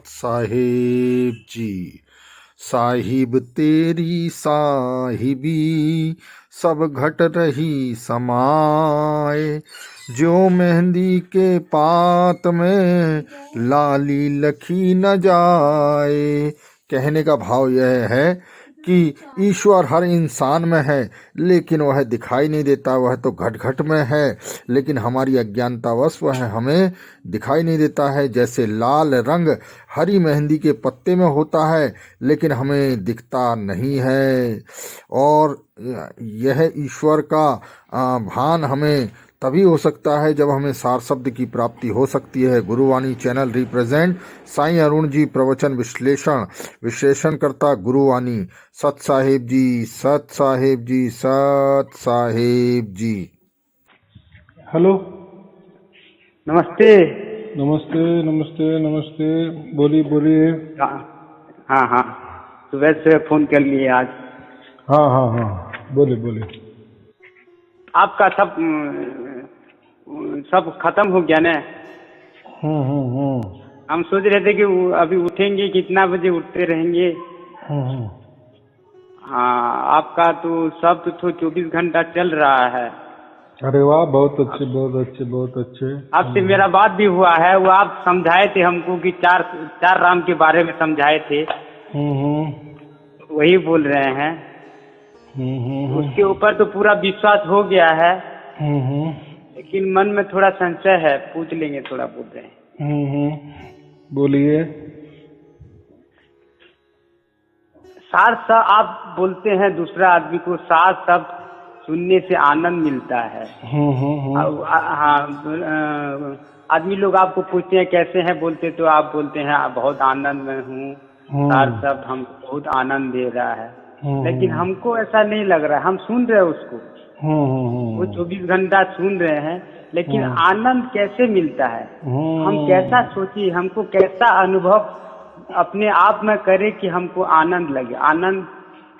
साहिब जी। साहिब तेरी साहिबी सब घट रही समाए, जो मेहंदी के पात में लाली लखी न जाए। कहने का भाव यह है कि ईश्वर हर इंसान में है, लेकिन वह दिखाई नहीं देता। वह तो घट घट में है, लेकिन हमारी अज्ञानतावश वह हमें दिखाई नहीं देता है। जैसे लाल रंग हरी मेहंदी के पत्ते में होता है, लेकिन हमें दिखता नहीं है। और यह ईश्वर का भान हमें तभी हो सकता है जब हमें सार शब्द की प्राप्ति हो सकती है। गुरुवाणी चैनल रिप्रेजेंट साईं अरुण जी, प्रवचन विश्लेषण करता गुरुवाणी। सत साहिब जी, सत साहिब जी, सत साहिब जी। हेलो, नमस्ते। नमस्ते नमस्ते नमस्ते। बोलिए। हाँ हाँ, सुबह से फोन कर लिए आज। हाँ, बोलिए। आपका सब खत्म हो गया ना? हम सोच रहे थे कि अभी उठेंगे, कितना बजे उठते रहेंगे। हाँ, आपका तो सब तो 24 घंटा चल रहा है। अरे वाह, बहुत अच्छे। आपसे मेरा बात भी हुआ है, वो आप समझाए थे हमको कि चार राम के बारे में समझाए थे। वही बोल रहे हैं। उसके ऊपर तो पूरा विश्वास हो गया है, लेकिन मन में थोड़ा संशय है, पूछ लेंगे थोड़ा, बोल रहे हैं। बोलिए। सार सब आप बोलते हैं दूसरा आदमी को सार शब्द सुनने से आनंद मिलता है। हाँ, आदमी लोग आपको पूछते हैं कैसे हैं, बोलते तो आप बोलते हैं बहुत आनंद में हूँ, सार शब्द हमको बहुत आनंद दे रहा है। लेकिन हमको ऐसा नहीं लग रहा है। हम सुन रहे हैं उसको, वो 24 घंटा सुन रहे हैं, लेकिन आनंद कैसे मिलता है, हम कैसा सोचिए, हमको कैसा अनुभव अपने आप में करे कि हमको आनंद लगे। आनंद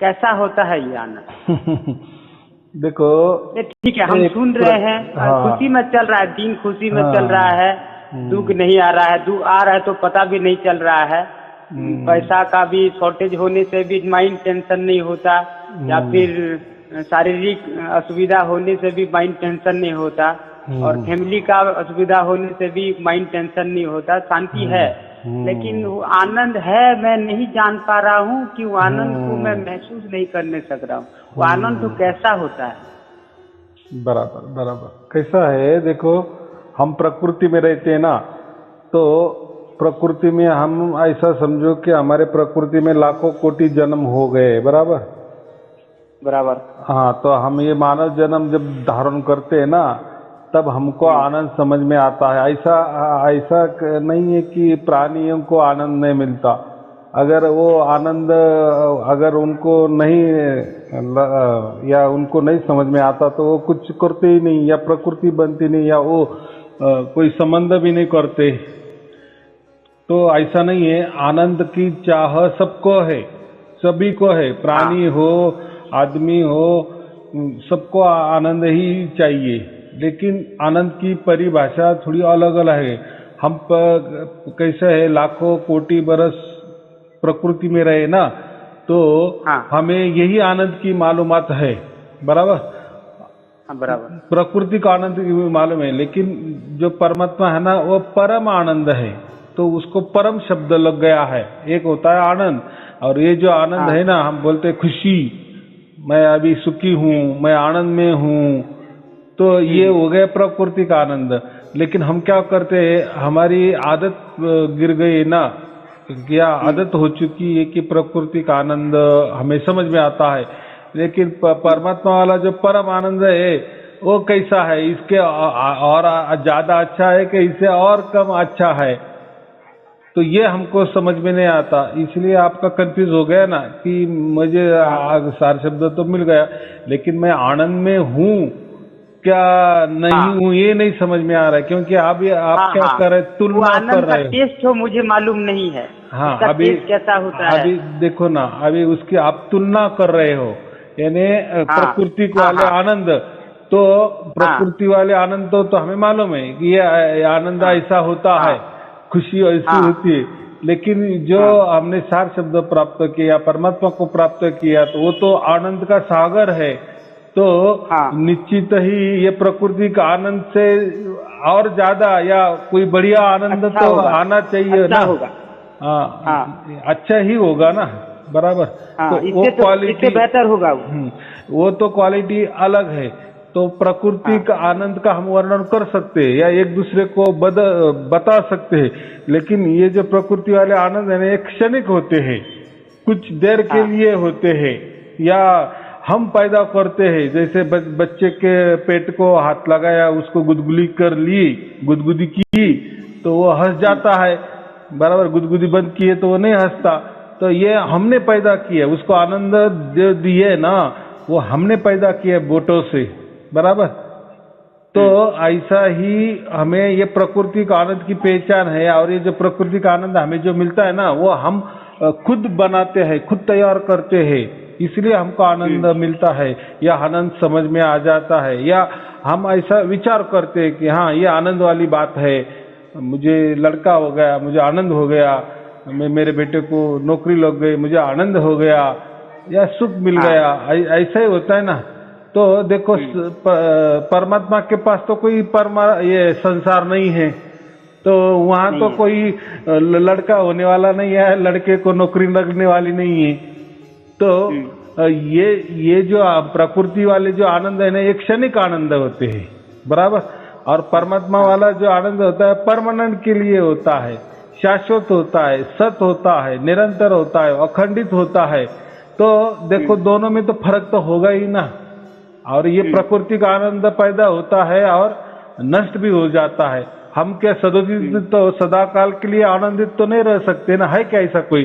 कैसा होता है ये आनंद? देखो, ठीक है, हम सुन रहे हैं, खुशी में चल रहा है, दिन खुशी में चल रहा है, दुख नहीं आ रहा है। दुख आ रहा है तो पता भी नहीं चल रहा है। पैसा का भी शॉर्टेज होने से भी माइंड टेंशन नहीं होता, या फिर शारीरिक असुविधा होने से भी माइंड टेंशन नहीं होता, और फैमिली का असुविधा होने से भी माइंड टेंशन नहीं होता। शांति है, लेकिन वो आनंद है, मैं नहीं जान पा रहा हूँ कि वो आनंद को मैं महसूस नहीं करने सक रहा हूँ। वो आनंद तो कैसा होता है? बराबर। कैसा है, देखो, हम प्रकृति में रहते हैं ना, तो प्रकृति में हम ऐसा समझो कि हमारे प्रकृति में लाखों कोटि जन्म हो गए। बराबर। हाँ, तो हम ये मानव जन्म जब धारण करते हैं ना, तब हमको आनंद समझ में आता है। ऐसा नहीं है कि प्राणियों को आनंद नहीं मिलता। अगर वो आनंद अगर उनको नहीं या उनको नहीं समझ में आता तो वो कुछ करते ही नहीं, या प्रकृति बनती नहीं, या वो कोई संबंध भी नहीं करते। तो ऐसा नहीं है, आनंद की चाह सबको है, सभी को है, प्राणी हो आदमी हो, सबको आनंद ही चाहिए। लेकिन आनंद की परिभाषा थोड़ी अलग अलग है। हम कैसे है, लाखों कोटि बरस प्रकृति में रहे ना, तो हमें यही आनंद की मालूमात है। बराबर। प्रकृति का आनंद मालूम है, लेकिन जो परमात्मा है ना, वो परम आनंद है, तो उसको परम शब्द लग गया है। एक होता है आनंद, और ये जो आनंद है ना, हम बोलते खुशी, मैं अभी सुखी हूँ, मैं आनंद में हूँ, तो ये हो गया प्रकृति का आनंद। लेकिन हम क्या करते हैं, हमारी आदत गिर गई ना, क्या आदत हो चुकी है कि प्रकृति का आनंद हमें समझ में आता है, लेकिन परमात्मा वाला जो परम आनंद है वो कैसा है, इसके और ज्यादा अच्छा है कि इससे और कम अच्छा है, तो ये हमको समझ में नहीं आता। इसलिए आपका कंफ्यूज हो गया ना कि मुझे सार शब्द तो मिल गया, लेकिन मैं आनंद में हूँ क्या नहीं हूँ ये नहीं समझ में आ रहा है, क्योंकि आप क्या कर रहे, तुलना कर रहे हो। टेस्ट तो मुझे मालूम नहीं है। हाँ, अभी कैसा होता है, अभी देखो ना, अभी उसकी आप तुलना कर रहे हो, यानी प्रकृति वाले आनंद, तो प्रकृति वाले आनंद तो हमें मालूम है कि ये आनंद ऐसा होता है, खुशी ऐसी होती है, लेकिन जो हमने सार शब्द प्राप्त किया, परमात्मा को प्राप्त किया, तो वो तो आनंद का सागर है। तो निश्चित ही ये प्रकृति का आनंद से और ज्यादा या कोई बढ़िया आनंद अच्छा तो होगा, आना चाहिए अच्छा ना। होगा। हाँ, अच्छा ही होगा ना, बराबर। तो वो इससे क्वालिटी बेहतर होगा वो तो क्वालिटी अलग है। तो प्रकृति का आनंद का हम वर्णन कर सकते हैं या एक दूसरे को बता सकते हैं, लेकिन ये जो प्रकृति वाले आनंद है ना, ये क्षणिक होते हैं, कुछ देर के लिए होते हैं, या हम पैदा करते हैं। जैसे बच्चे के पेट को हाथ लगाया, उसको गुदगुदी कर ली, गुदगुदी की तो वो हंस जाता है, बराबर। गुदगुदी बंद किए तो वो नहीं हंसता। तो ये हमने पैदा किया, उसको आनंद दे दिए ना, वो हमने पैदा किया बोटों से, बराबर। तो ऐसा ही हमें ये प्रकृति का आनंद की पहचान है। और ये जो प्रकृति का आनंद हमें जो मिलता है ना, वो हम खुद बनाते हैं, खुद तैयार करते हैं, इसलिए हमको आनंद मिलता है या आनंद समझ में आ जाता है, या हम ऐसा विचार करते हैं कि हाँ ये आनंद वाली बात है, मुझे लड़का हो गया, मुझे आनंद हो गया, मेरे बेटे को नौकरी लग गई, मुझे आनंद हो गया, या सुख मिल गया, ऐसा ही होता है ना। तो देखो परमात्मा के पास तो कोई ये संसार नहीं है, तो वहां तो कोई लड़का होने वाला नहीं है, लड़के को नौकरी लगने वाली नहीं है। तो ये जो प्रकृति वाले जो आनंद है ना, ये क्षणिक आनंद होते हैं, बराबर। और परमात्मा वाला जो आनंद होता है परमानेंट के लिए होता है, शाश्वत होता है, सत होता है, निरंतर होता है, अखंडित होता है। तो देखो दोनों में तो फर्क तो होगा ही ना। और ये प्रकृति का आनंद पैदा होता है और नष्ट भी हो जाता है। हम क्या सदोदित तो सदा काल के लिए आनंदित तो नहीं रह सकते ना, है क्या ऐसा कोई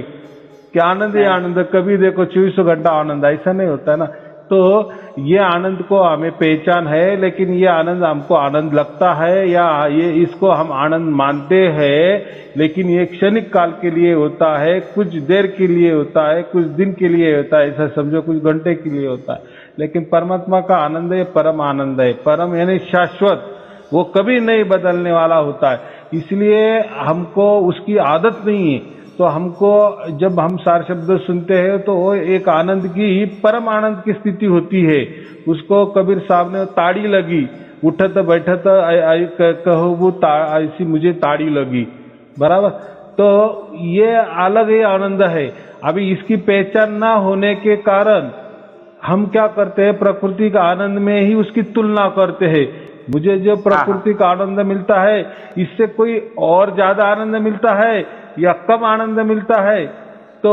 कि आनंद ही आनंद, कभी देखो 24 घंटा आनंद, ऐसा नहीं होता है ना। तो ये आनंद को हमें पहचान है, लेकिन ये आनंद हमको आनंद लगता है या ये इसको हम आनंद मानते हैं, लेकिन ये क्षणिक काल के लिए होता है, कुछ देर के लिए होता है, कुछ दिन के लिए होता है, ऐसा समझो कुछ घंटे के लिए होता है। लेकिन परमात्मा का आनंद है, परम आनंद है, परम यानी शाश्वत, वो कभी नहीं बदलने वाला होता है। इसलिए हमको उसकी आदत नहीं है। तो हमको जब हम सार शब्द सुनते हैं तो वो एक आनंद की, परम आनंद की स्थिति होती है। उसको कबीर साहब ने ताड़ी लगी, उठत बैठत कहो वो ऐसी मुझे ताड़ी लगी, बराबर। तो ये अलग ही आनंद है। अभी इसकी पहचान ना होने के कारण हम क्या करते हैं, प्रकृति का आनंद में ही उसकी तुलना करते हैं। मुझे जो प्रकृति का आनंद मिलता है, इससे कोई और ज्यादा आनंद मिलता है या कम आनंद मिलता है, तो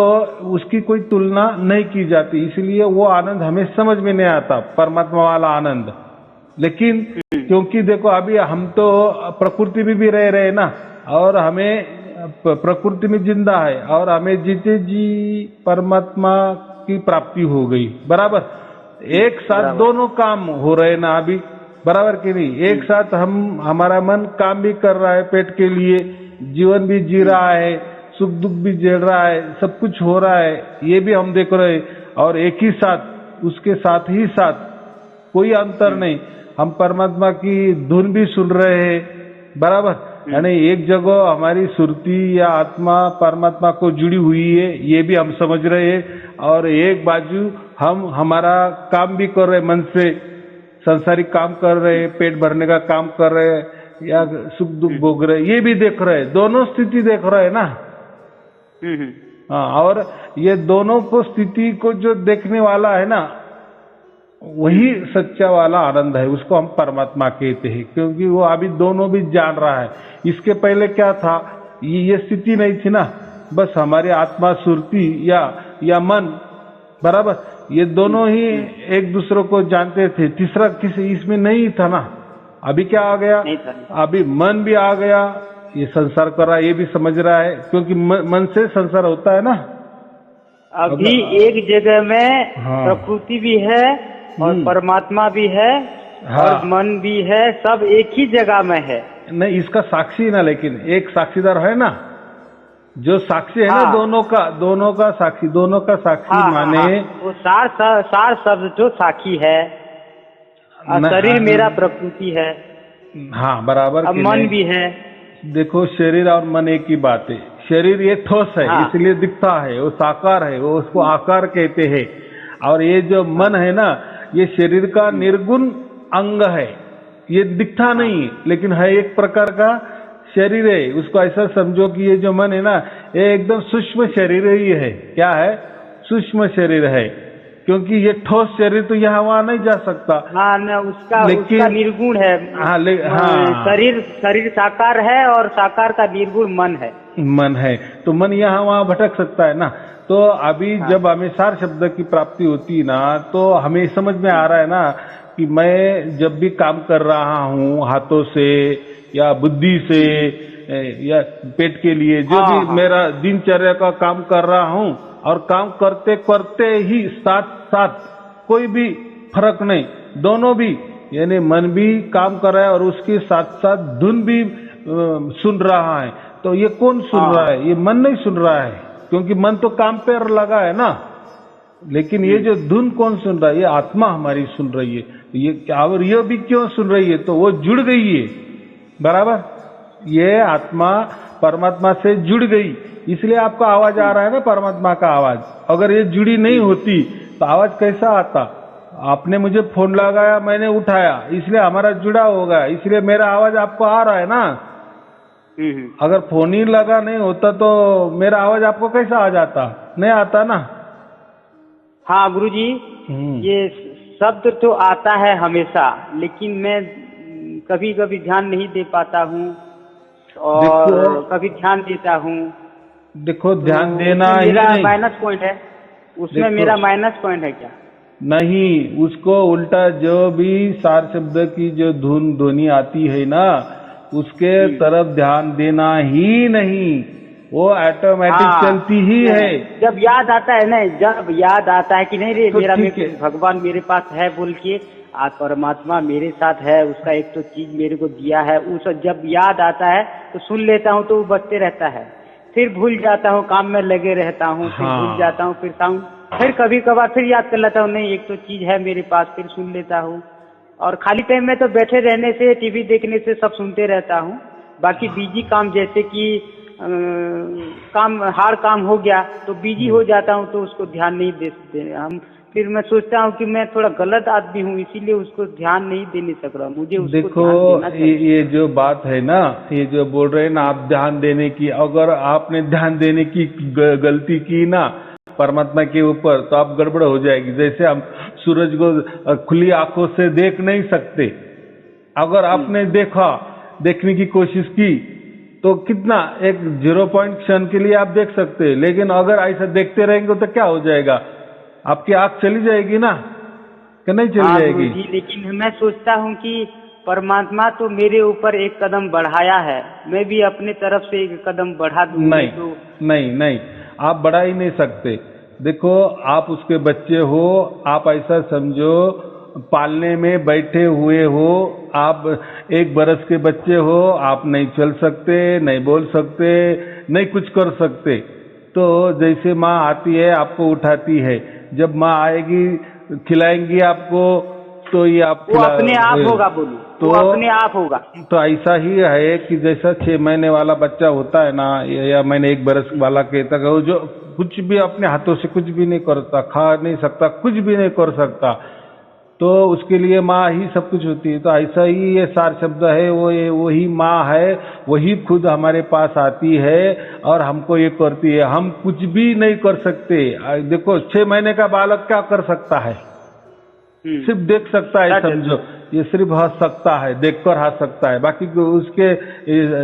उसकी कोई तुलना नहीं की जाती। इसलिए वो आनंद हमें समझ में नहीं आता, परमात्मा वाला आनंद। लेकिन क्योंकि देखो अभी हम तो प्रकृति में भी रह रहे ना, और हमें प्रकृति में जिंदा है, और हमें जीते जी परमात्मा की प्राप्ति हो गई, बराबर। एक साथ दोनों काम हो रहे ना अभी, बराबर कि नहीं। एक साथ हमारा मन काम भी कर रहा है पेट के लिए, जीवन भी जी रहा है, सुख दुख भी झेल रहा है, सब कुछ हो रहा है, ये भी हम देख रहे हैं। और एक ही साथ, उसके साथ ही साथ कोई अंतर नहीं, हम परमात्मा की धुन भी सुन रहे हैं, बराबर। यानी एक जगह हमारी सुरती या आत्मा परमात्मा को जुड़ी हुई है, ये भी हम समझ रहे हैं। और एक बाजू हम हमारा काम भी कर रहे, मन से संसारिक काम कर रहे, पेट भरने का काम कर रहे, या सुख दुख भोग रहे, ये भी देख रहे, दोनों स्थिति देख रहे हैं ना। हाँ, और ये दोनों को स्थिति को जो देखने वाला है ना, वही सच्चा वाला आनंद है, उसको हम परमात्मा कहते हैं, क्योंकि वो अभी दोनों भी जान रहा है। इसके पहले क्या था, ये स्थिति नहीं थी ना, बस हमारी आत्मा सुरती या मन, बराबर, ये दोनों ही एक दूसरे को जानते थे, तीसरा किसी इसमें नहीं था ना। अभी क्या आ गया, अभी मन भी आ गया, ये संसार कर रहा है, ये भी समझ रहा है, क्योंकि मन से संसार होता है ना। अभी एक जगह में प्रकृति भी है और परमात्मा भी है, और मन भी है, सब एक ही जगह में है। नहीं, इसका साक्षी ना, लेकिन एक साक्षीदार है ना, जो साक्षी है ना, दोनों का साक्षी, दोनों का साक्षी माने वो सार शब्द जो साक्षी है, शरीर मेरा प्रकृति है। हाँ, बराबर। अब मन भी है। देखो शरीर और मन एक ही बात है। शरीर ये ठोस है, हाँ। इसलिए दिखता है, वो साकार है, वो उसको आकार कहते हैं। और ये जो मन है ना, ये शरीर का निर्गुण अंग है, ये दिखता नहीं है, लेकिन है एक प्रकार का शरीर है। उसको ऐसा समझो कि ये जो मन है ना, ये एकदम सूक्ष्म शरीर ही है। क्या है? सूक्ष्म शरीर है, क्योंकि ये ठोस शरीर तो यहाँ वहाँ नहीं जा सकता। हाँ न, उसका लेकिन- उसका निर्गुण है। हाँ, हाँ। शरीर साकार है और साकार का निर्गुण मन है। मन है, तो मन यहाँ वहाँ भटक सकता है ना। तो अभी हाँ। जब हमें सार शब्द की प्राप्ति होती है ना, तो हमें समझ में आ रहा है ना कि मैं जब भी काम कर रहा हूँ हाथों से या बुद्धि से या पेट के लिए, जो हाँ, भी हाँ। मेरा दिनचर्या का काम कर रहा हूँ, और काम करते करते ही साथ साथ कोई भी फर्क नहीं, दोनों भी, यानी मन भी काम कर रहा है और उसके साथ साथ धुन भी सुन रहा है। तो ये कौन सुन हाँ। रहा है? ये मन नहीं सुन रहा है, क्योंकि मन तो काम पर लगा है ना। लेकिन ये जो धुन कौन सुन रहा है? ये आत्मा हमारी सुन रही है। ये और ये भी क्यों सुन रही है? तो वो जुड़ गई है, बराबर। ये आत्मा परमात्मा से जुड़ गई, इसलिए आपका आवाज आ रहा है ना, परमात्मा का आवाज। अगर ये जुड़ी नहीं होती तो आवाज कैसा आता? आपने मुझे फोन लगाया, मैंने उठाया, इसलिए हमारा जुड़ा होगा, इसलिए मेरा आवाज आपको आ रहा है ना। अगर फोन ही लगा नहीं होता तो मेरा आवाज आपको कैसा आ जाता? नहीं आता ना। हाँ गुरुजी, ये शब्द तो आता है हमेशा, लेकिन मैं कभी कभी ध्यान नहीं दे पाता हूँ और कभी ध्यान देता हूँ। देखो, ध्यान देना उसमें ही मेरा नहीं। माइनस पॉइंट है, उसमें देखो, मेरा माइनस पॉइंट है क्या? नहीं, उसको उल्टा जो भी सार शब्द की जो धुन ध्वनि आती है ना, उसके तरफ ध्यान देना ही नहीं, वो ऑटोमेटिक हाँ, चलती ही है। जब याद आता है ना, जब याद आता है कि नहीं रे तो मेरा ठीक है। भगवान मेरे पास है बोल के, आज परमात्मा मेरे साथ है, उसका एक तो चीज मेरे को दिया है, उस जब याद आता है तो सुन लेता हूँ, तो वो बजते रहता है। फिर भूल जाता हूँ, काम में लगे रहता हूँ, फिर हाँ। भूल जाता हूँ, फिर कभी कभार फिर याद कर लेता हूँ, नहीं एक तो चीज है मेरे पास, फिर सुन लेता हूँ। और खाली टाइम में तो बैठे रहने से, टीवी देखने से सब सुनते रहता हूँ। बाकी बिजी काम, जैसे कि काम हार्ड काम हो गया तो बिजी हो जाता हूँ, तो उसको ध्यान नहीं देते हम। फिर मैं सोचता हूँ कि मैं थोड़ा गलत आदमी हूँ, इसीलिए उसको ध्यान नहीं देने सक रहा, मुझे उसको देखो, ध्यान देना चाहिए। ये जो बात है ना, ये जो बोल रहे हैं ना आप ध्यान देने की, अगर आपने ध्यान देने की गलती की ना परमात्मा के ऊपर, तो आप गड़बड़ हो जाएगी। जैसे हम सूरज को खुली आंखों से देख नहीं सकते, अगर आपने देखने की कोशिश की तो कितना एक 0 पॉइंट क्षण के लिए आप देख सकते हैं, लेकिन अगर ऐसा देखते रहेंगे तो क्या हो जाएगा? आपकी आंख चली जाएगी ना, कि नहीं चली जाएगी? जी, लेकिन मैं सोचता हूँ कि परमात्मा तो मेरे ऊपर एक कदम बढ़ाया है, मैं भी अपने तरफ से एक कदम बढ़ा दूँ। नहीं, तो नहीं, आप बढ़ा ही नहीं सकते। देखो, आप उसके बच्चे हो, आप ऐसा समझो, पालने में बैठे हुए हो, आप 1 बरस के बच्चे हो, आप नहीं चल सकते, नहीं बोल सकते, नहीं कुछ कर सकते। तो जैसे माँ आती है, आपको उठाती है, जब माँ आएगी खिलाएंगी आपको, तो ये आप वो अपने आप होगा, बोलूं तो अपने आप होगा। तो ऐसा ही है कि जैसा 6 महीने वाला बच्चा होता है ना, या मैंने 1 बरस वाला कहता है, जो कुछ भी अपने हाथों से कुछ भी नहीं करता, खा नहीं सकता, कुछ भी नहीं कर सकता, तो उसके लिए माँ ही सब कुछ होती है। तो ऐसा ही ये सार शब्द है, वही माँ है, वही खुद हमारे पास आती है और हमको ये करती है। हम कुछ भी नहीं कर सकते। देखो, 6 महीने का बालक क्या कर सकता है? सिर्फ देख सकता है, समझो, ये सिर्फ हंस सकता है, देखकर हंस सकता है, बाकी उसके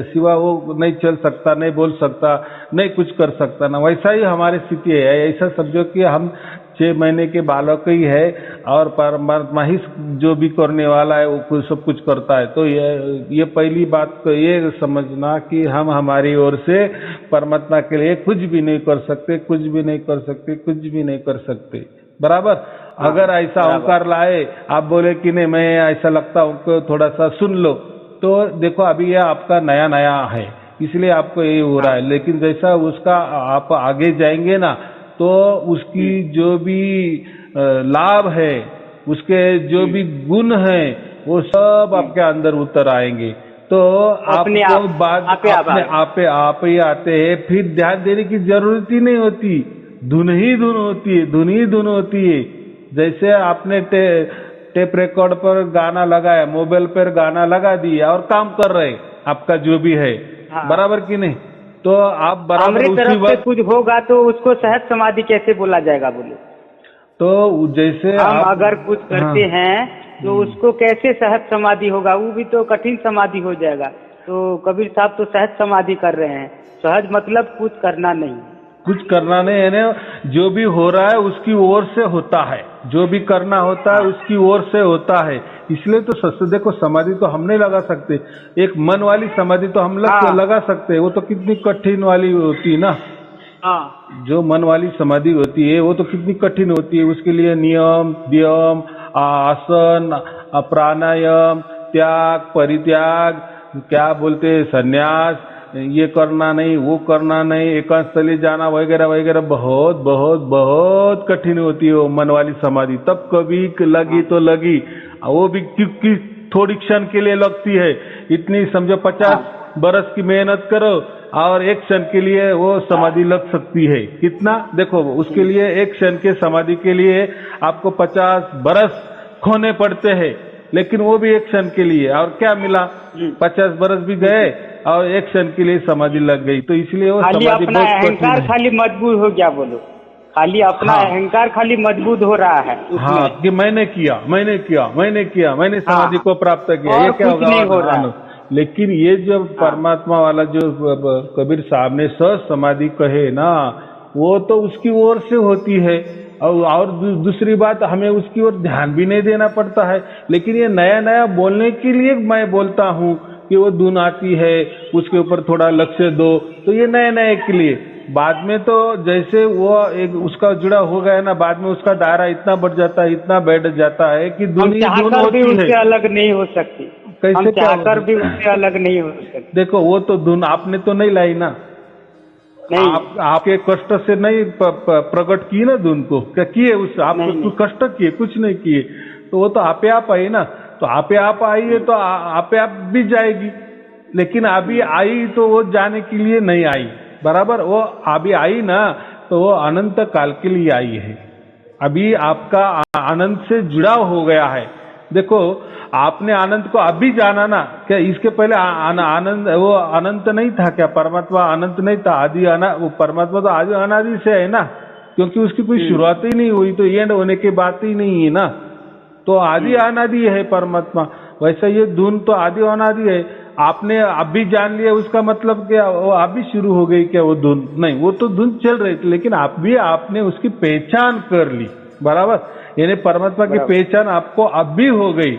सिवा वो नहीं चल सकता, नहीं बोल सकता, नहीं कुछ कर सकता ना। वैसा ही हमारी स्थिति है। ऐसा समझो कि हम 6 महीने के बालक ही है और परमात्मा ही जो भी करने वाला है वो सब कुछ करता है। तो ये पहली बात तो ये समझना कि हम हमारी ओर से परमात्मा के लिए कुछ भी नहीं कर सकते, कुछ भी नहीं कर सकते, कुछ भी नहीं कर सकते, बराबर। अगर ऐसा ओंकार लाए, आप बोले कि नहीं मैं ऐसा लगता हूँ थोड़ा सा सुन लो, तो देखो अभी ये आपका नया नया है, इसलिए आपको ये हो रहा है। लेकिन जैसा उसका आप आगे जाएंगे ना, तो उसकी जो भी लाभ है, उसके जो भी गुण हैं, वो सब आपके अंदर उतर आएंगे। तो अपने आपको आप बाद आपे अपने आप ही आते हैं, फिर ध्यान देने की जरूरत ही नहीं होती। धुन ही धुन होती है, धुन ही धुन होती है। जैसे आपने टेप रिकॉर्ड पर गाना लगाया, मोबाइल पर गाना लगा दिया और काम कर रहे आपका जो भी है, हाँ। बराबर कि नहीं? तो आप बराबर हमारे उसी तरफ से वक्त, कुछ होगा तो उसको सहज समाधि कैसे बोला जाएगा बोलो? तो जैसे हम आप अगर कुछ करते हाँ, हैं तो उसको कैसे सहज समाधि होगा? वो भी तो कठिन समाधि हो जाएगा। तो कबीर साहब तो सहज समाधि कर रहे हैं। सहज मतलब कुछ करना नहीं। कुछ करना नहीं है ना, जो भी हो रहा है उसकी ओर से होता है, जो भी करना होता है हाँ। उसकी ओर से होता है। इसलिए तो सच देखो, समाधि तो हम नहीं लगा सकते, एक मन वाली समाधि तो हम हाँ। लगा सकते हैं, वो तो कितनी कठिन वाली होती है ना। हाँ। जो मन वाली समाधि होती है वो तो कितनी कठिन होती है, उसके लिए नियम व्यायाम, आसन, प्राणायाम, त्याग परित्याग, क्या बोलते हैं, संन्यास, ये करना नहीं वो करना नहीं, एकांत स्थली जाना वगैरह वगैरह, बहुत बहुत बहुत कठिन होती है वो मन वाली समाधि। तब कभी लगी तो लगी, वो भी क्योंकि थोड़ी क्षण के लिए लगती है। इतनी समझो 50 बरस की मेहनत करो और एक क्षण के लिए वो समाधि लग सकती है। कितना देखो, उसके लिए एक क्षण के समाधि के लिए आपको 50 बरस खोने पड़ते हैं, लेकिन वो भी एक क्षण के लिए। और क्या मिला? 50 बरस भी गए और एक क्षण के लिए समाधि लग गई। तो इसलिए वो खाली समाधि अपना बहुत कठिन अहंकार है। खाली मजबूत हो गया बोलो। खाली अपना हाँ। अहंकार खाली मजबूत हो रहा है हाँ, उसमें। कि मैंने किया, मैंने किया, मैंने किया, मैंने समाधि हाँ। को प्राप्त किया, और ये क्या कुछ होगा? नहीं हो रहा है। लेकिन ये जो परमात्मा वाला जो कबीर साहब ने सहज समाधि कहे ना, वो तो उसकी ओर से होती है। और दूसरी बात, हमें उसकी ओर ध्यान भी नहीं देना पड़ता है। लेकिन ये नया नया बोलने के लिए मैं बोलता हूँ कि वो धुन आती है, उसके ऊपर थोड़ा लक्ष्य दो, तो ये नए नए के लिए। बाद में तो जैसे वो एक उसका जुड़ा हो गया ना, बाद में उसका दायरा इतना बढ़ जाता है, इतना बैठ जाता है कि हम धुन ही धुन चाहकर भी होती है। उससे अलग नहीं हो सकती। कैसे हम क्या चाहकर होगा? भी उससे अलग नहीं हो सकते। देखो, वो तो धुन आपने तो नहीं लाई ना, नहीं। आपके कष्ट से नहीं प्रकट की ना धुन को, क्या किए? उस आपको नहीं, कुछ कष्ट किए? कुछ नहीं किए। तो वो तो आपे आप आई ना, तो आपे आप आई है तो आपे आप भी जाएगी। लेकिन अभी आई तो वो जाने के लिए नहीं आई, बराबर? वो अभी आई ना, तो वो अनंत काल के लिए आई है। अभी आपका आनंद से जुड़ाव हो गया है। देखो, आपने आनंद को अभी जाना ना, क्या इसके पहले आनंद वो अनंत नहीं था क्या? परमात्मा अनंत नहीं था? आदि वो परमात्मा तो आदि अनादि से है ना, क्योंकि उसकी कोई शुरुआत ही नहीं हुई, तो एंड होने की बात ही नहीं है ना। तो आदि अनादि है परमात्मा। वैसे ये धुन तो आदि अनादि है। आपने अभी जान लिया, उसका मतलब क्या वो अभी शुरू हो गई क्या वो धुन? नहीं, वो तो धुन चल रही थी, लेकिन आपने उसकी पहचान कर ली, बराबर? यानी परमात्मा की पहचान आपको अभी हो गई।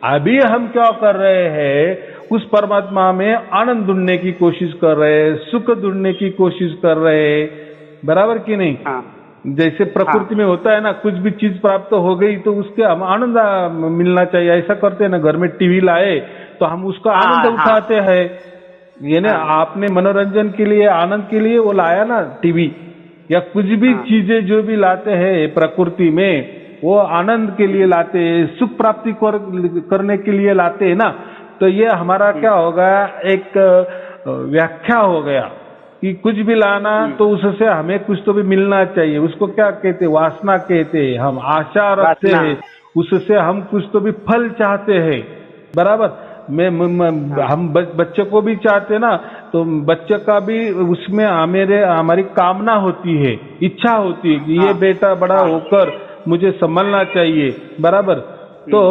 अभी हम क्या कर रहे हैं? उस परमात्मा में आनंद ढूंढने की कोशिश कर रहे हैं, सुख ढूंढने की कोशिश कर रहे हैं, बराबर कि नहीं? हाँ। जैसे प्रकृति में होता है ना, कुछ भी चीज प्राप्त हो गई तो उसके हम आनंद मिलना चाहिए, ऐसा करते हैं ना। घर में टीवी लाए तो हम उसका आनंद उठाते हैं। यानी आपने मनोरंजन के लिए, आनंद के लिए वो लाया ना टीवी, या कुछ भी चीजें जो भी लाते हैं प्रकृति में, वो आनंद के लिए लाते हैं, सुख प्राप्ति करने के लिए लाते हैं ना। तो ये हमारा क्या होगा? एक व्याख्या हो गया कि कुछ भी लाना तो उससे हमें कुछ तो भी मिलना चाहिए। उसको क्या कहते? वासना कहते हैं। हम आशा रखते हैं, उससे हम कुछ तो भी फल चाहते हैं, बराबर? हम बच्चे को भी चाहते ना, तो बच्चे का भी उसमें हमारी कामना होती है, इच्छा होती है कि ये बेटा बड़ा होकर मुझे संभलना चाहिए, बराबर? तो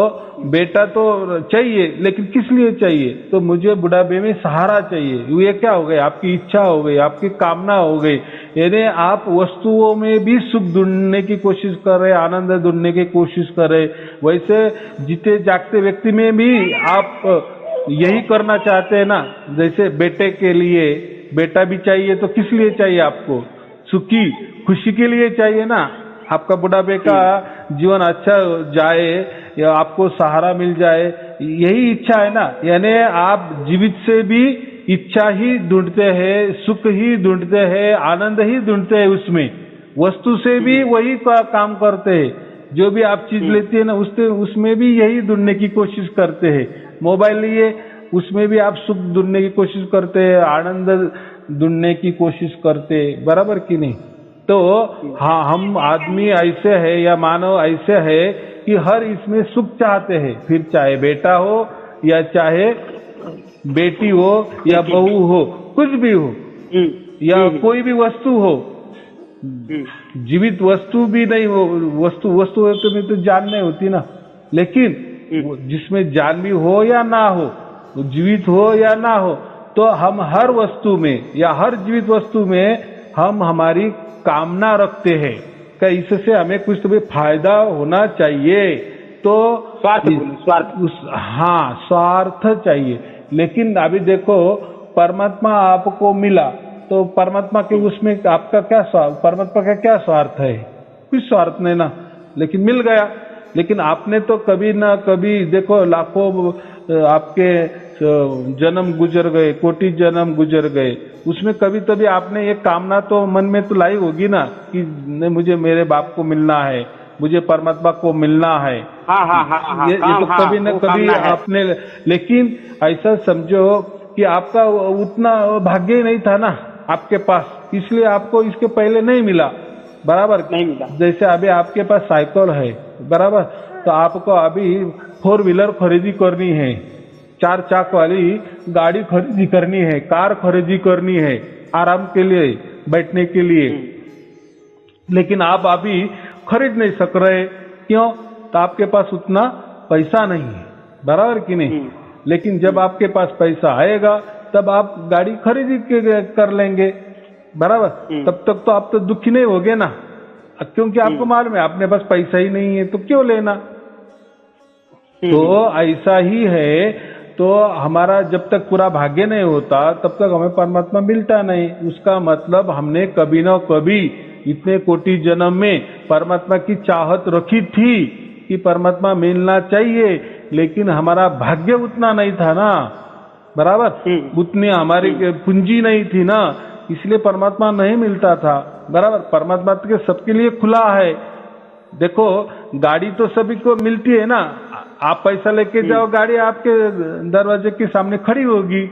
बेटा तो चाहिए, लेकिन किस लिए चाहिए? तो मुझे बुढ़ापे में सहारा चाहिए। ये क्या हो गई? आपकी इच्छा हो गई, आपकी कामना हो गई। यानी आप वस्तुओं में भी सुख ढूंढने की कोशिश कर रहे, आनंद ढूंढने की कोशिश कर रहे। वैसे जीते जागते व्यक्ति में भी आप यही करना चाहते हैं ना। जैसे बेटे के लिए, बेटा भी चाहिए तो किस लिए चाहिए आपको? सुखी खुशी के लिए चाहिए ना। आपका बुढ़ापे का जीवन अच्छा जाए या आपको सहारा मिल जाए, यही इच्छा है ना। यानी आप जीवित से भी इच्छा ही ढूंढते हैं, सुख ही ढूंढते हैं, आनंद ही ढूंढते हैं। उसमें वस्तु से भी वही काम करते हैं। जो भी आप चीज लेते हैं ना, उसमें भी यही ढूंढने की कोशिश करते हैं। मोबाइल लिए, उसमें भी आप सुख ढूंढने की कोशिश करते, आनंद ढूंढने की कोशिश करते, बराबर कि नहीं? तो हाँ, हम आदमी ऐसे है या मानव ऐसे है कि हर इसमें सुख चाहते हैं, फिर चाहे बेटा हो या चाहे बेटी हो या बहू हो, कुछ भी हो, या कोई भी वस्तु हो, जीवित वस्तु भी नहीं हो, वस्तु है तो नहीं तो जान नहीं होती ना, लेकिन जिसमें जान भी हो या ना हो, जीवित हो या ना हो, तो हम हर वस्तु में या हर जीवित वस्तु में हम हमारी कामना रखते हैं कि इससे हमें कुछ तो भी फायदा होना चाहिए। तो स्वार्थ चाहिए। लेकिन अभी देखो, परमात्मा आपको मिला तो परमात्मा के उसमें आपका क्या स्वार्थ, परमात्मा का क्या स्वार्थ है? कुछ स्वार्थ नहीं ना, लेकिन मिल गया। लेकिन आपने तो कभी ना कभी देखो, लाखों आपके जन्म गुजर गए, कोटि जन्म गुजर गए, उसमें कभी कभी आपने एक कामना तो मन में तो लाई होगी ना कि नहीं, मुझे मेरे बाप को मिलना है, मुझे परमात्मा को मिलना है। ये तो कभी न कभी आपने, लेकिन ऐसा समझो कि आपका उतना भाग्य ही नहीं था ना आपके पास, इसलिए आपको इसके पहले नहीं मिला, बराबर नहीं मिला। जैसे अभी आपके पास साइकिल है, बराबर, तो आपको अभी 4 व्हीलर खरीदी करनी है, 4 चाक वाली गाड़ी खरीदी करनी है, कार खरीदी करनी है आराम के लिए, बैठने के लिए, लेकिन आप अभी खरीद नहीं सक रहे। क्यों? तो आपके पास उतना पैसा नहीं है, बराबर कि नहीं? लेकिन जब आपके पास पैसा आएगा तब आप गाड़ी खरीदी कर लेंगे, बराबर। तब तक तो आप तो दुखी नहीं होगे ना, क्योंकि आपको मालूम है अपने पास पैसा ही नहीं है, तो क्यों लेना। तो ऐसा ही है। तो हमारा जब तक पूरा भाग्य नहीं होता तब तक हमें परमात्मा मिलता नहीं। उसका मतलब हमने कभी न कभी इतने कोटि जन्म में परमात्मा की चाहत रखी थी कि परमात्मा मिलना चाहिए, लेकिन हमारा भाग्य उतना नहीं था ना, बराबर, उतनी हमारी पूंजी नहीं थी ना, इसलिए परमात्मा नहीं मिलता था, बराबर। परमात्मा के सबके लिए खुला है। देखो, गाड़ी तो सभी को मिलती है ना, आप पैसा लेके जाओ, गाड़ी आपके दरवाजे के सामने खड़ी होगी।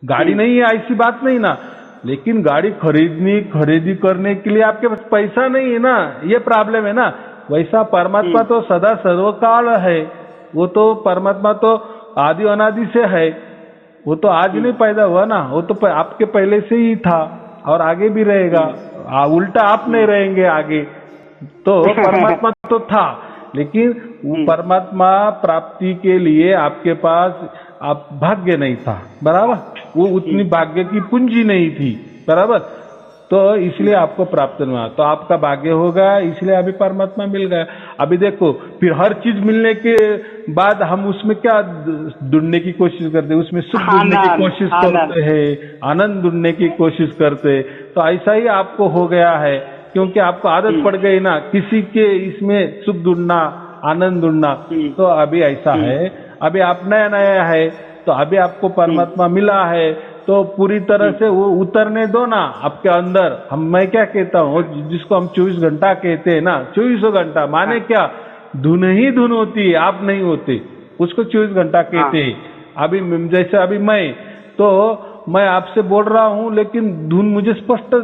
गाड़ी नहीं है ऐसी बात नहीं ना, लेकिन गाड़ी खरीदी करने के लिए आपके पास पैसा नहीं है ना, ये प्रॉब्लम है ना। वैसा परमात्मा तो सदा सर्वकाल है, वो तो परमात्मा तो आदि अनादि से है, वो तो आज नहीं पैदा हुआ ना, वो तो आपके पहले से ही था और आगे भी रहेगा। उल्टा आप नहीं रहेंगे आगे, तो परमात्मा तो था, लेकिन परमात्मा प्राप्ति के लिए आपके पास आप भाग्य नहीं था, बराबर, वो उतनी भाग्य की पूंजी नहीं थी, बराबर, तो इसलिए आपको प्राप्त नहीं हुआ। तो आपका भाग्य हो गया, इसलिए अभी परमात्मा मिल गया। अभी देखो, फिर हर चीज मिलने के बाद हम उसमें क्या ढूंढने की कोशिश करते हैं? उसमें सुख ढूंढने की कोशिश करते हैं, आनंद ढूंढने की कोशिश करते। तो ऐसा ही आपको हो गया है, क्योंकि आपको आदत पड़ गई ना किसी के इसमें सुख ढूंढना, आनंद ढूंढना। तो अभी ऐसा है, अभी आप नया है, तो अभी आपको परमात्मा मिला है, तो पूरी तरह से वो उतरने दो ना आपके अंदर। मैं क्या कहता हूँ, जिसको हम 24 घंटा कहते हैं ना, 24 घंटा माने क्या, धुन ही धुन होती है, आप नहीं होते, उसको 24 घंटा कहते हैं। अभी जैसे अभी मैं आपसे बोल रहा हूँ, लेकिन धुन मुझे स्पष्ट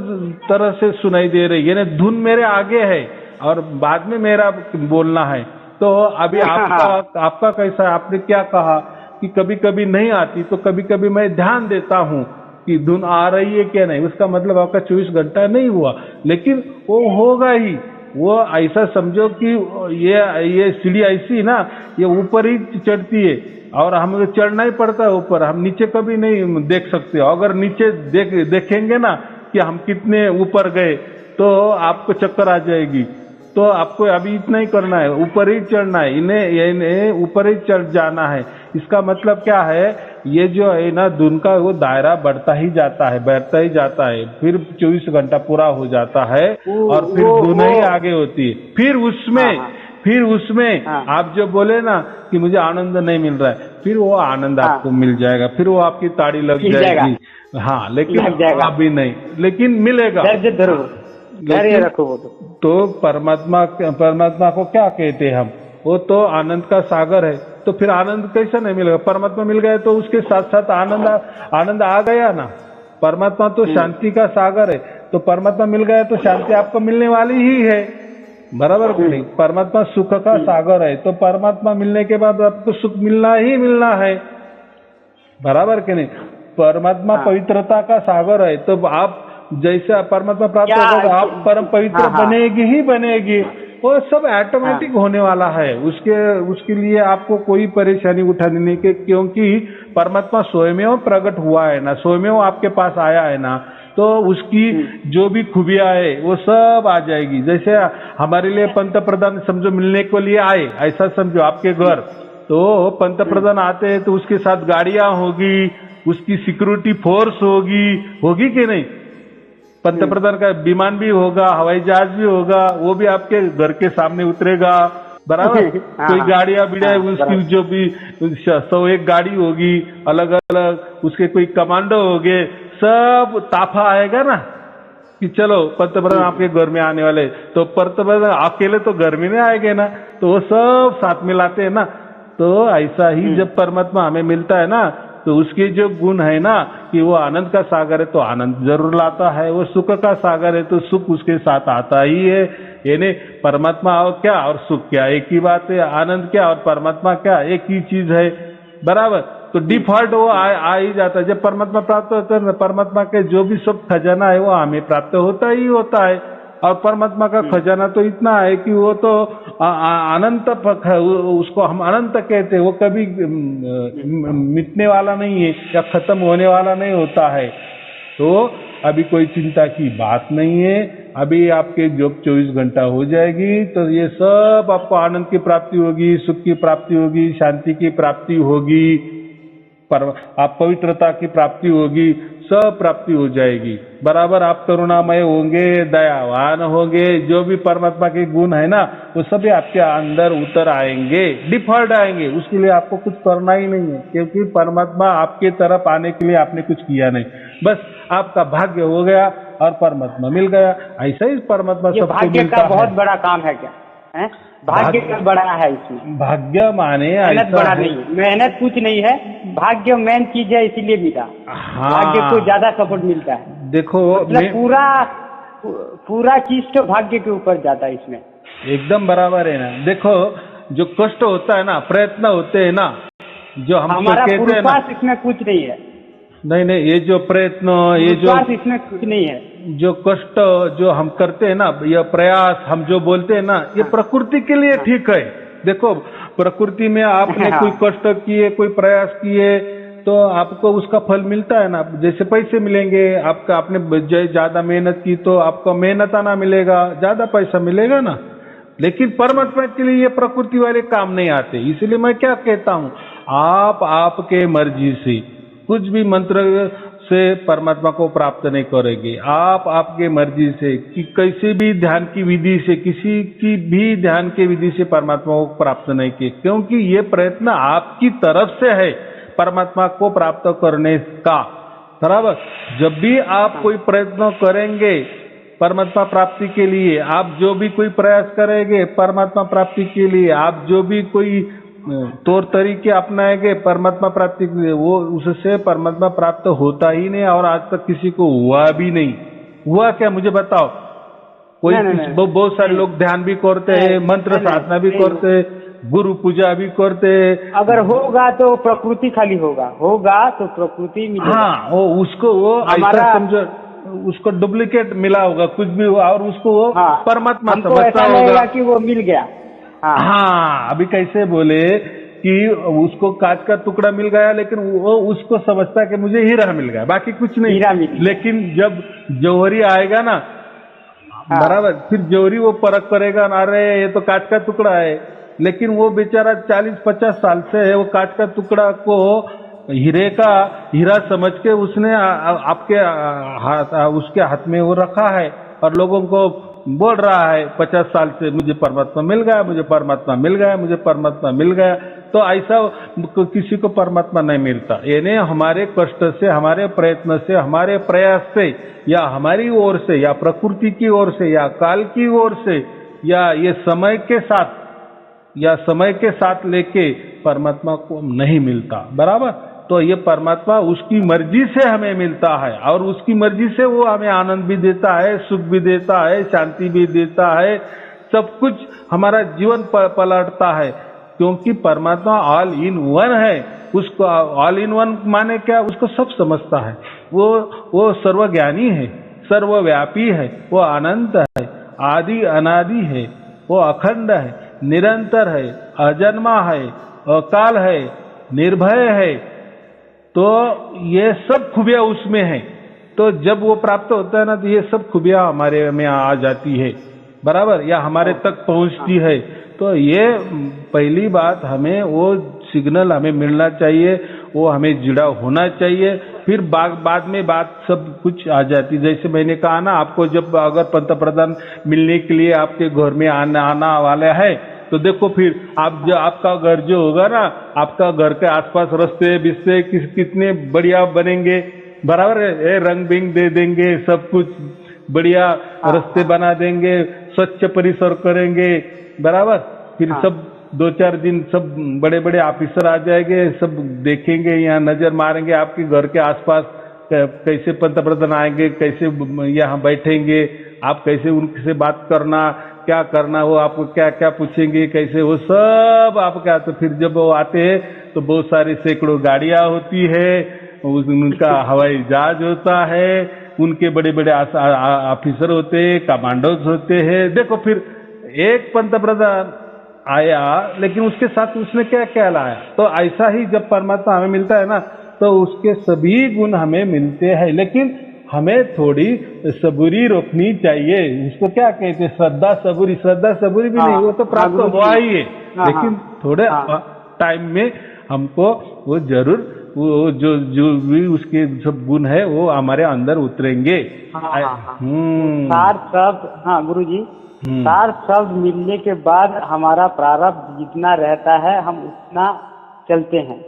तरह से सुनाई दे रही है, यानी धुन मेरे आगे है और बाद में मेरा बोलना है। तो अभी आपका कैसा है? आपने क्या कहा कि कभी कभी नहीं आती, तो कभी कभी मैं ध्यान देता हूँ कि धुन आ रही है क्या नहीं, उसका मतलब आपका 24 घंटा नहीं हुआ, लेकिन वो होगा ही। वो ऐसा समझो कि ये सीढ़ी ऐसी ना, ये ऊपर ही चढ़ती है और हमें चढ़ना ही पड़ता है ऊपर, हम नीचे कभी नहीं देख सकते। अगर नीचे देखेंगे ना कि हम कितने ऊपर गए, तो आपको चक्कर आ जाएगी। तो आपको अभी इतना ही करना है, ऊपर ही चढ़ना है, इन्हें ऊपर ही चढ़ जाना है। इसका मतलब क्या है, ये जो है ना धुन का वो दायरा बढ़ता ही जाता है, फिर 24 घंटा पूरा हो जाता है और फिर धुन ही आगे होती है। फिर उसमें आप जो बोले ना कि मुझे आनंद नहीं मिल रहा है, फिर वो आनंद आपको मिल जाएगा, फिर वो आपकी ताड़ी लग जाएगी। हाँ, लेकिन अभी नहीं, लेकिन मिलेगा। तो परमात्मा को क्या कहते हैं हम? वो तो आनंद का सागर है, तो फिर आनंद कैसा नहीं मिलेगा? परमात्मा मिल गया तो उसके साथ साथ आनंद आ गया ना। परमात्मा तो शांति का सागर है, तो परमात्मा मिल गया तो शांति आपको मिलने वाली ही है, बराबर कि नहीं? परमात्मा सुख का सागर है, तो परमात्मा मिलने के बाद आपको सुख मिलना ही मिलना है, बराबर कि नहीं? परमात्मा पवित्रता का सागर है, तो आप जैसे परमात्मा प्राप्त होगा आप परम पवित्र बनेगी ही बनेगी। वो सब ऑटोमेटिक होने वाला है, उसके लिए आपको कोई परेशानी उठानी नहीं के, क्योंकि परमात्मा स्वयं प्रकट हुआ है ना, स्वयं आपके पास आया है ना, तो उसकी जो भी खूबियां है वो सब आ जाएगी। जैसे हमारे लिए पंत प्रधान समझो मिलने को लिए आए, ऐसा समझो आपके घर, तो पंत प्रधान आते हैं तो उसके साथ गाड़ियां होगी, उसकी सिक्योरिटी फोर्स होगी कि नहीं? पंत प्रधान का विमान भी होगा, हवाई जहाज भी होगा, वो भी आपके घर के सामने उतरेगा, बराबर? कोई गाड़ियां बिड़ा उसकी जो भी 101 गाड़ी होगी अलग अलग, उसके कोई कमांडो होंगे, सब ताफा आएगा ना कि चलो पंत प्रधान आपके घर में आने वाले, तो पंत प्रधान अकेले तो घर में नहीं आएंगे ना, तो वो सब साथ मिलाते हैं ना। तो ऐसा ही जब परमात्मा हमें मिलता है ना, तो उसके जो गुण है ना कि वो आनंद का सागर है तो आनंद जरूर लाता है, वो सुख का सागर है तो सुख उसके साथ आता ही है। यानी परमात्मा और क्या और सुख क्या एक ही बात है, आनंद क्या और परमात्मा क्या एक ही चीज है, बराबर? तो डिफॉल्ट वो आ ही जाता है। जब परमात्मा प्राप्त होता है, परमात्मा के जो भी सब खजाना है वो हमें प्राप्त होता ही होता है। और परमात्मा का खजाना तो इतना है कि वो तो अनंत है, उसको हम अनंत कहते हैं, वो कभी मिटने वाला नहीं है या खत्म होने वाला नहीं होता है। तो अभी कोई चिंता की बात नहीं है, अभी आपके जब 24 घंटा हो जाएगी तो ये सब आपको आनंद की प्राप्ति होगी, सुख की प्राप्ति होगी, शांति की प्राप्ति होगी, आप पवित्रता की प्राप्ति होगी, सब प्राप्ति हो जाएगी, बराबर? आप करुणामय होंगे, दयावान होंगे, जो भी परमात्मा के गुण है ना वो सभी आपके अंदर उतर आएंगे, डिफॉल्ट आएंगे। उसके लिए आपको कुछ करना ही नहीं है, क्योंकि परमात्मा आपके तरफ आने के लिए आपने कुछ किया नहीं, बस आपका भाग्य हो गया और परमात्मा मिल गया। ऐसा ही परमात्मा सबको मिलता है। भाग्य का बहुत बड़ा काम है क्या है? भाग्य का बड़ा है इसमें। भाग्य माने मेहनत बड़ा नहीं, मेहनत कुछ नहीं है, भाग्य मेन चीज है, इसीलिए मिला। हाँ, भाग्य को ज्यादा सपोर्ट मिलता है। देखो मतलब पूरा चीज तो भाग्य के ऊपर जाता है इसमें। एकदम बराबर है ना। देखो जो कष्ट होता है ना, प्रयत्न होते हैं ना, जो हम हमारा कहते हैं ना, इसमें कुछ नहीं है। नहीं, ये जो प्रयत्न, ये जो इसमें कुछ नहीं है, जो कष्ट जो हम करते हैं ना, यह प्रयास हम जो बोलते हैं ना, ये प्रकृति के लिए ठीक है। देखो प्रकृति में आपने कोई कष्ट किए, कोई प्रयास किए, तो आपको उसका फल मिलता है ना। जैसे पैसे मिलेंगे, आपने ज्यादा मेहनत की तो आपको मेहनताना मिलेगा, ज्यादा पैसा मिलेगा ना। लेकिन परमात्मा के लिए ये प्रकृति वाले काम नहीं आते। इसलिए मैं क्या कहता हूँ, आप आपके मर्जी से कुछ भी मंत्र से परमात्मा को प्राप्त नहीं करेंगे। आप आपके मर्जी से कि कैसे भी ध्यान की विधि से, किसी की भी ध्यान की विधि से परमात्मा को प्राप्त नहीं किए, क्योंकि ये प्रयत्न आपकी तरफ से है परमात्मा को प्राप्त करने का, बराबर? जब भी आप कोई प्रयत्न करेंगे परमात्मा प्राप्ति के लिए, आप जो भी कोई प्रयास करेंगे परमात्मा प्राप्ति के लिए, आप जो भी कोई तौर तरीके अपनाएंगे परमात्मा प्राप्ति के लिए, वो उससे परमात्मा प्राप्त होता ही नहीं, और आज तक किसी को हुआ भी नहीं। हुआ क्या मुझे बताओ? कोई बहुत सारे लोग ध्यान भी करते हैं, मंत्र साधना भी करते हैं, गुरु पूजा भी करते हैं। अगर होगा तो प्रकृति खाली होगा तो प्रकृति मिलेगा। हाँ, वो उसको वो ऐसा समझो, उसको डुप्लीकेट मिला होगा कुछ भी हुआ, और उसको वो परमात्मा समझता होगा कि वो मिल गया। हाँ, अभी कैसे बोले कि उसको कांच का टुकड़ा मिल गया, लेकिन वो उसको समझता है कि मुझे हीरा मिल गया, बाकी कुछ नहीं। लेकिन जब जौहरी आएगा ना, बराबर, फिर जौहरी वो परख करेगा ना, अरे ये तो कांच का टुकड़ा है। लेकिन वो बेचारा 40-50 साल से है, वो कांच का टुकड़ा को हीरा समझ के उसने उसके हाथ में वो रखा है, और लोगों को बोल रहा है 50 साल से, मुझे परमात्मा मिल गया, मुझे परमात्मा मिल गया, मुझे परमात्मा मिल गया। तो ऐसा किसी को परमात्मा नहीं मिलता। यानी हमारे कष्ट से, हमारे प्रयत्न से, हमारे प्रयास से, या हमारी ओर से, या प्रकृति की ओर से, या काल की ओर से, या ये समय के साथ या समय के साथ लेके परमात्मा को नहीं मिलता, बराबर। तो ये परमात्मा उसकी मर्जी से हमें मिलता है और उसकी मर्जी से वो हमें आनंद भी देता है, सुख भी देता है, शांति भी देता है, सब कुछ हमारा जीवन पलटता है, क्योंकि परमात्मा ऑल इन वन है। उसको ऑल इन वन माने क्या, उसको सब समझता है, वो सर्वज्ञानी है, सर्वव्यापी है, वो अनंत है, आदि अनादि है, वो अखंड है, निरंतर है, अजन्मा है, अकाल है, निर्भय है। तो ये सब खूबियां उसमें हैं। तो जब वो प्राप्त होता है ना, तो ये सब खूबियां हमारे में आ जाती है, बराबर, या हमारे तक पहुंचती है। तो ये पहली बात, हमें वो सिग्नल हमें मिलना चाहिए, वो हमें जुड़ा होना चाहिए, फिर बाद में बात सब कुछ आ जाती। जैसे मैंने कहा ना, आपको जब अगर पंतप्रधान मिलने के लिए आपके घर में आना वाला है, तो देखो फिर आपका घर जो होगा ना, आपका घर के आसपास रास्ते बिस्ते कितने बढ़िया बनेंगे, बराबर है, रंग बिंग दे देंगे, सब कुछ बढ़िया रास्ते बना देंगे, स्वच्छ परिसर करेंगे, बराबर। फिर सब 2-4 दिन सब बड़े बड़े ऑफिसर आ जाएंगे, सब देखेंगे, यहाँ नजर मारेंगे आपके घर के आसपास कैसे पंतप्रधान आएंगे, कैसे यहाँ बैठेंगे, आप कैसे उनसे बात करना, क्या करना, वो आपको क्या क्या पूछेंगे, कैसे, वो सब आप क्या। तो फिर जब वो आते हैं तो बहुत सारी सैकड़ों गाड़ियां होती है, उनका हवाई जहाज होता है, उनके बड़े बड़े ऑफिसर होते हैं, कमांडोज होते हैं। देखो फिर एक पंतप्रधान आया, लेकिन उसके साथ उसने क्या क्या लाया। तो ऐसा ही जब परमात्मा हमें मिलता है ना, तो उसके सभी गुण हमें मिलते हैं, लेकिन हमें थोड़ी सबूरी रोकनी चाहिए। उसको क्या कहते हैं, श्रद्धा सबूरी। श्रद्धा सबूरी भी नहीं, वो तो प्राप्त हुआ ही है, लेकिन थोड़े टाइम में हमको वो जरूर वो जो भी उसके सब गुण है वो हमारे अंदर उतरेंगे। सार शब्द, हाँ गुरु जी, सार शब्द मिलने के बाद हमारा प्रारब्ध जितना रहता है हम उतना चलते हैं,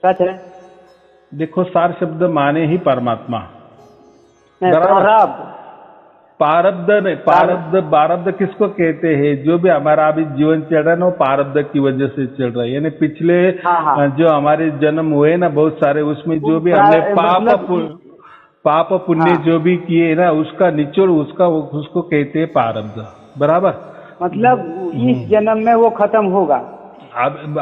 सच है। देखो, सार शब्द माने ही परमात्मा, प्रारब्ध नहीं, प्रारब्ध किसको कहते हैं, जो भी हमारा अभी जीवन चल रहा है ना, वो प्रारब्ध की वजह से चल रहा है। यानी पिछले जो हमारे जन्म हुए ना बहुत सारे, उसमें जो भी हमने पाप पुण्य जो भी किए ना, उसका निचोड़ उसको कहते हैं प्रारब्ध, बराबर। मतलब इस जन्म में वो खत्म होगा।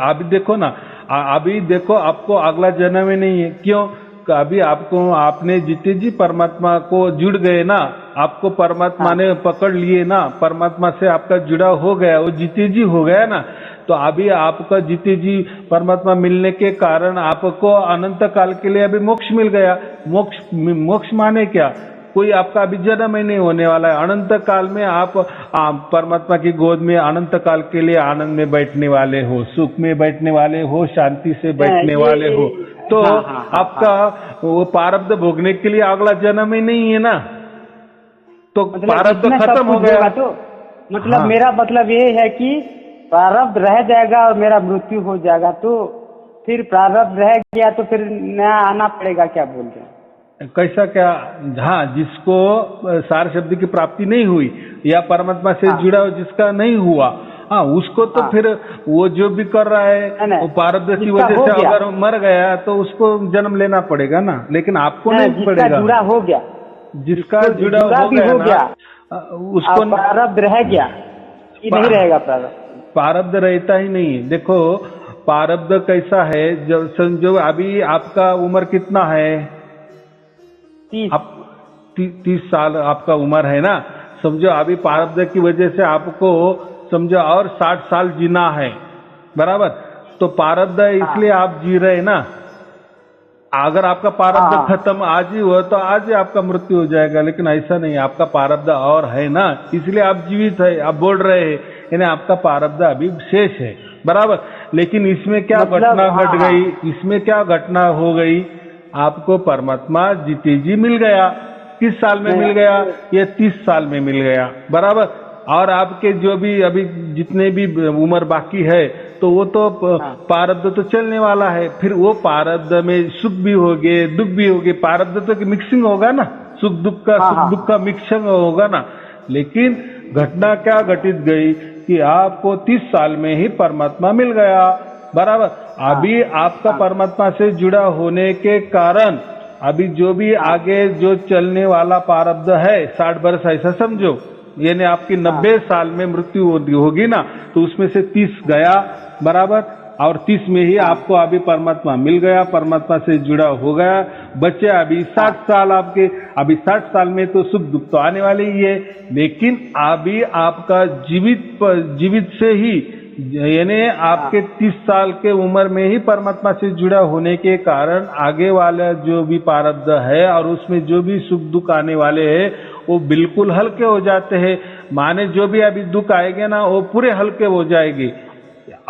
अभी देखो ना, अभी देखो आपको अगला जन्म में नहीं है, क्यों? अभी आपने जितने जी परमात्मा को जुड़ गए ना, आपको परमात्मा ने पकड़ लिए ना, परमात्मा से आपका जुड़ा हो गया, वो जिते जी हो गया ना, तो अभी आपका जिते जी परमात्मा मिलने के कारण आपको अनंत काल के लिए अभी मोक्ष मिल गया। मोक्ष माने क्या, कोई आपका अभी जन्म ही नहीं होने वाला है। अनंत काल में आप परमात्मा की गोद में अनंत काल के लिए आनंद में बैठने वाले हो, सुख में बैठने वाले हो, शांति से बैठने वाले हो। तो आपका वो प्रारब्ध भोगने के लिए अगला जन्म ही नहीं है ना, तो प्रारब्ध खत्म हो गया। तो मतलब मेरा मतलब ये है कि प्रारब्ध रह जाएगा और मेरा मृत्यु हो जाएगा, तो फिर प्रारब्ध रह गया तो फिर नया आना पड़ेगा, क्या बोल रहे हैं? कैसा क्या? हाँ, जिसको सार शब्द की प्राप्ति नहीं हुई या परमात्मा से जुड़ा हो जिसका नहीं हुआ, हाँ उसको तो फिर वो जो भी कर रहा है वो प्रारब्ध की वजह से अगर मर गया तो उसको जन्म लेना पड़ेगा ना, लेकिन आपको नहीं पड़ेगा। जुड़ा हो गया, जिसका जुड़ा हो गया उसको प्रारब्ध रह गया कि नहीं रहेगा? प्रारब्ध रहता ही नहीं है। देखो प्रारब्ध कैसा है, जब समझो अभी आपका उम्र कितना है, 30 साल आपका उम्र है ना, समझो अभी प्रारब्ध की वजह से आपको समझो और 60 साल जीना है, बराबर। तो प्रारब्ध इसलिए आप जी रहे ना, अगर आपका प्रारब्ध खत्म आज ही हुआ तो आज ही आपका मृत्यु हो जाएगा, लेकिन ऐसा नहीं, आपका प्रारब्ध और है ना, इसलिए आप जीवित है, आप बोल रहे हैं, यानी आपका प्रारब्ध अभी शेष है, बराबर। लेकिन इसमें क्या घटना घट गई, इसमें क्या घटना हो गई, आपको परमात्मा जीते जी मिल गया। किस साल में मिल गया? ये 30 साल में मिल गया, बराबर। और आपके जो भी अभी जितने भी उम्र बाकी है तो वो तो प्रारब्ध तो चलने वाला है, फिर वो प्रारब्ध में सुख भी होगे दुख भी होगे, प्रारब्ध तो मिक्सिंग होगा ना, सुख दुख का मिक्सिंग होगा ना। लेकिन घटना क्या घटित गई कि आपको 30 साल में ही परमात्मा मिल गया, बराबर। अभी आपका परमात्मा से जुड़ा होने के कारण अभी जो भी आगे जो चलने वाला प्रारब्ध है 60 वर्ष ऐसा समझो, यानी आपकी 90 साल में मृत्यु होगी ना, तो उसमें से 30 गया, बराबर, और 30 में ही आपको अभी परमात्मा मिल गया, परमात्मा से जुड़ा हो गया, बच्चे अभी 60 साल आपके, अभी 60 साल में तो सुख दुख तो आने वाले ही है, लेकिन अभी आपका जीवित से ही, यानी आपके 30 साल के उम्र में ही परमात्मा से जुड़ा होने के कारण आगे वाला जो भी प्रारब्ध है और उसमें जो भी सुख दुख आने वाले हैं वो बिल्कुल हल्के हो जाते हैं। माने जो भी अभी दुख आएंगे ना वो पूरे हल्के हो जाएंगे,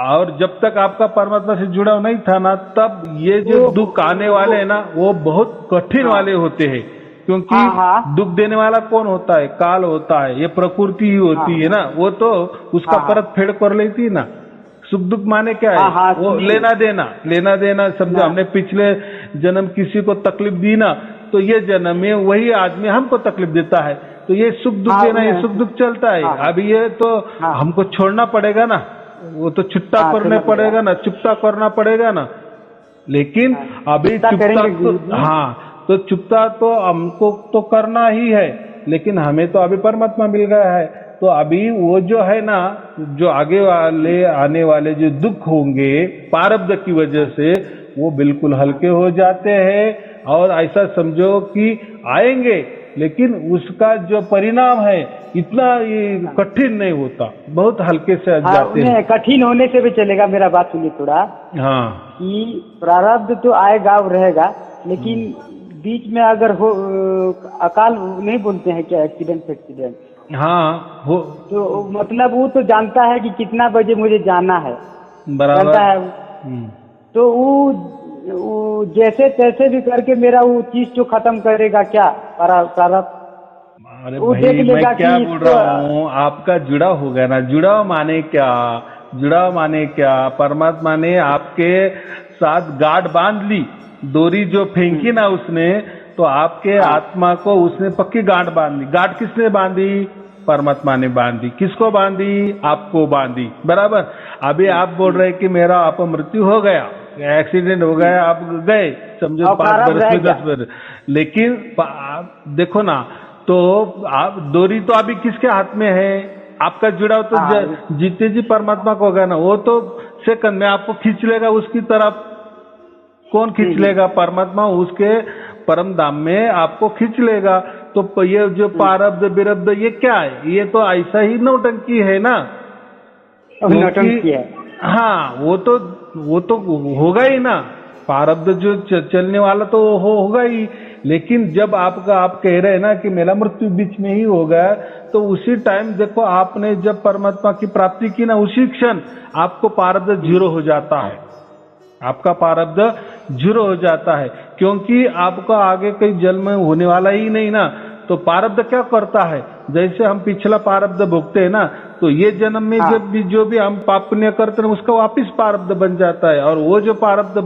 और जब तक आपका परमात्मा से जुड़ा नहीं था ना, तब ये जो दुख आने वाले हैं ना वो बहुत कठिन वाले होते हैं, क्योंकि दुख देने वाला कौन होता है? काल होता है, ये प्रकृति ही होती है ना, वो तो उसका परत फेड़ कर लेती है ना। सुख दुख माने क्या है? वो लेना देना समझो। हमने पिछले जन्म किसी को तकलीफ दी ना, तो ये जन्म में वही आदमी हमको तकलीफ देता है, तो ये सुख दुख देना, ये सुख दुख चलता है। अभी ये तो हमको छोड़ना पड़ेगा ना, वो तो छुट्टा करना पड़ेगा ना, चुपता करना पड़ेगा ना। लेकिन अभी चुपता तो चुपता तो हमको तो करना ही है, लेकिन हमें तो अभी परमात्मा मिल गया है, तो अभी वो जो है ना, जो आगे वाले आने वाले जो दुख होंगे प्रारब्ध की वजह से, वो बिल्कुल हल्के हो जाते हैं। और ऐसा समझो कि आएंगे, लेकिन उसका जो परिणाम है इतना कठिन नहीं होता, बहुत हल्के से जाते हैं। कठिन होने से भी चलेगा, मेरा बात सुनिए थोड़ा। हाँ, कि प्रारब्ध तो आएगा और रहेगा, लेकिन बीच में अगर हो अकाल नहीं बोलते हैं क्या, एक्सीडेंट। हाँ हो, तो मतलब वो तो जानता है कि कितना बजे मुझे जाना है, बराबर जानता है। तो वो जैसे तैसे भी करके मेरा वो चीज तो खत्म करेगा क्या प्रारब्ध? अरे भाई मैं क्या बोल रहा हूँ, आपका जुड़ा होगा ना। जुड़ा माने क्या? परमात्मा ने आपके साथ गांठ बांध ली, डोरी जो फेंकी ना उसने, तो आपके आत्मा को उसने पक्की गांठ बांध ली। गांठ किसने बांधी? परमात्मा ने बांधी। किसको बांधी? आपको बांधी, बराबर। अभी आप बोल रहे कि मेरा अपमृत्यु हो गया, एक्सीडेंट हो गया, आप गए समझो 5 वर्ष में 10 वर्ष, लेकिन देखो ना, तो आप डोरी तो अभी किसके हाथ में है? आपका जुड़ाव तो जीते जी परमात्मा को होगा ना, वो तो सेकंड में आपको खींच लेगा उसकी तरफ। कौन खींच लेगा? परमात्मा उसके परम धाम में आपको खींच लेगा। तो ये जो प्रारब्ध विरब्ध ये क्या है? ये तो ऐसा ही नौटंकी है ना, नौटंकी है। हाँ, वो तो होगा ही ना, प्रारब्ध जो चलने वाला तो होगा ही। लेकिन जब आप कह रहे हैं ना कि मेरा मृत्यु बीच में ही होगा, तो उसी टाइम देखो आपने जब परमात्मा की प्राप्ति की ना, उसी क्षण आपको प्रारब्ध जीरो हो जाता है, आपका प्रारब्ध जीरो हो जाता है, क्योंकि आपका आगे कोई जन्म होने वाला ही नहीं ना। तो प्रारब्ध क्या करता है? जैसे हम पिछला प्रारब्ध भोगते हैं ना, तो ये जन्म में जब भी जो भी हम पाप पुण्य करते हैं उसका वापिस प्रारब्ध बन जाता है, और वो जो प्रारब्ध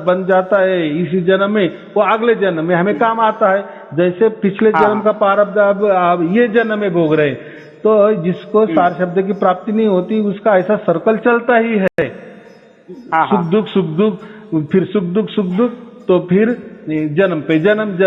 बन जाता है इसी जन्म में, वो अगले जन्म में हमें काम आता है। जैसे पिछले जन्म का प्रारब्ध अब ये जन्म में भोग रहे, तो जिसको सार शब्द की प्राप्ति नहीं होती उसका ऐसा सर्कल चलता ही है, सुख दुख, फिर सुख दुख, तो फिर जन्म पे जन्म।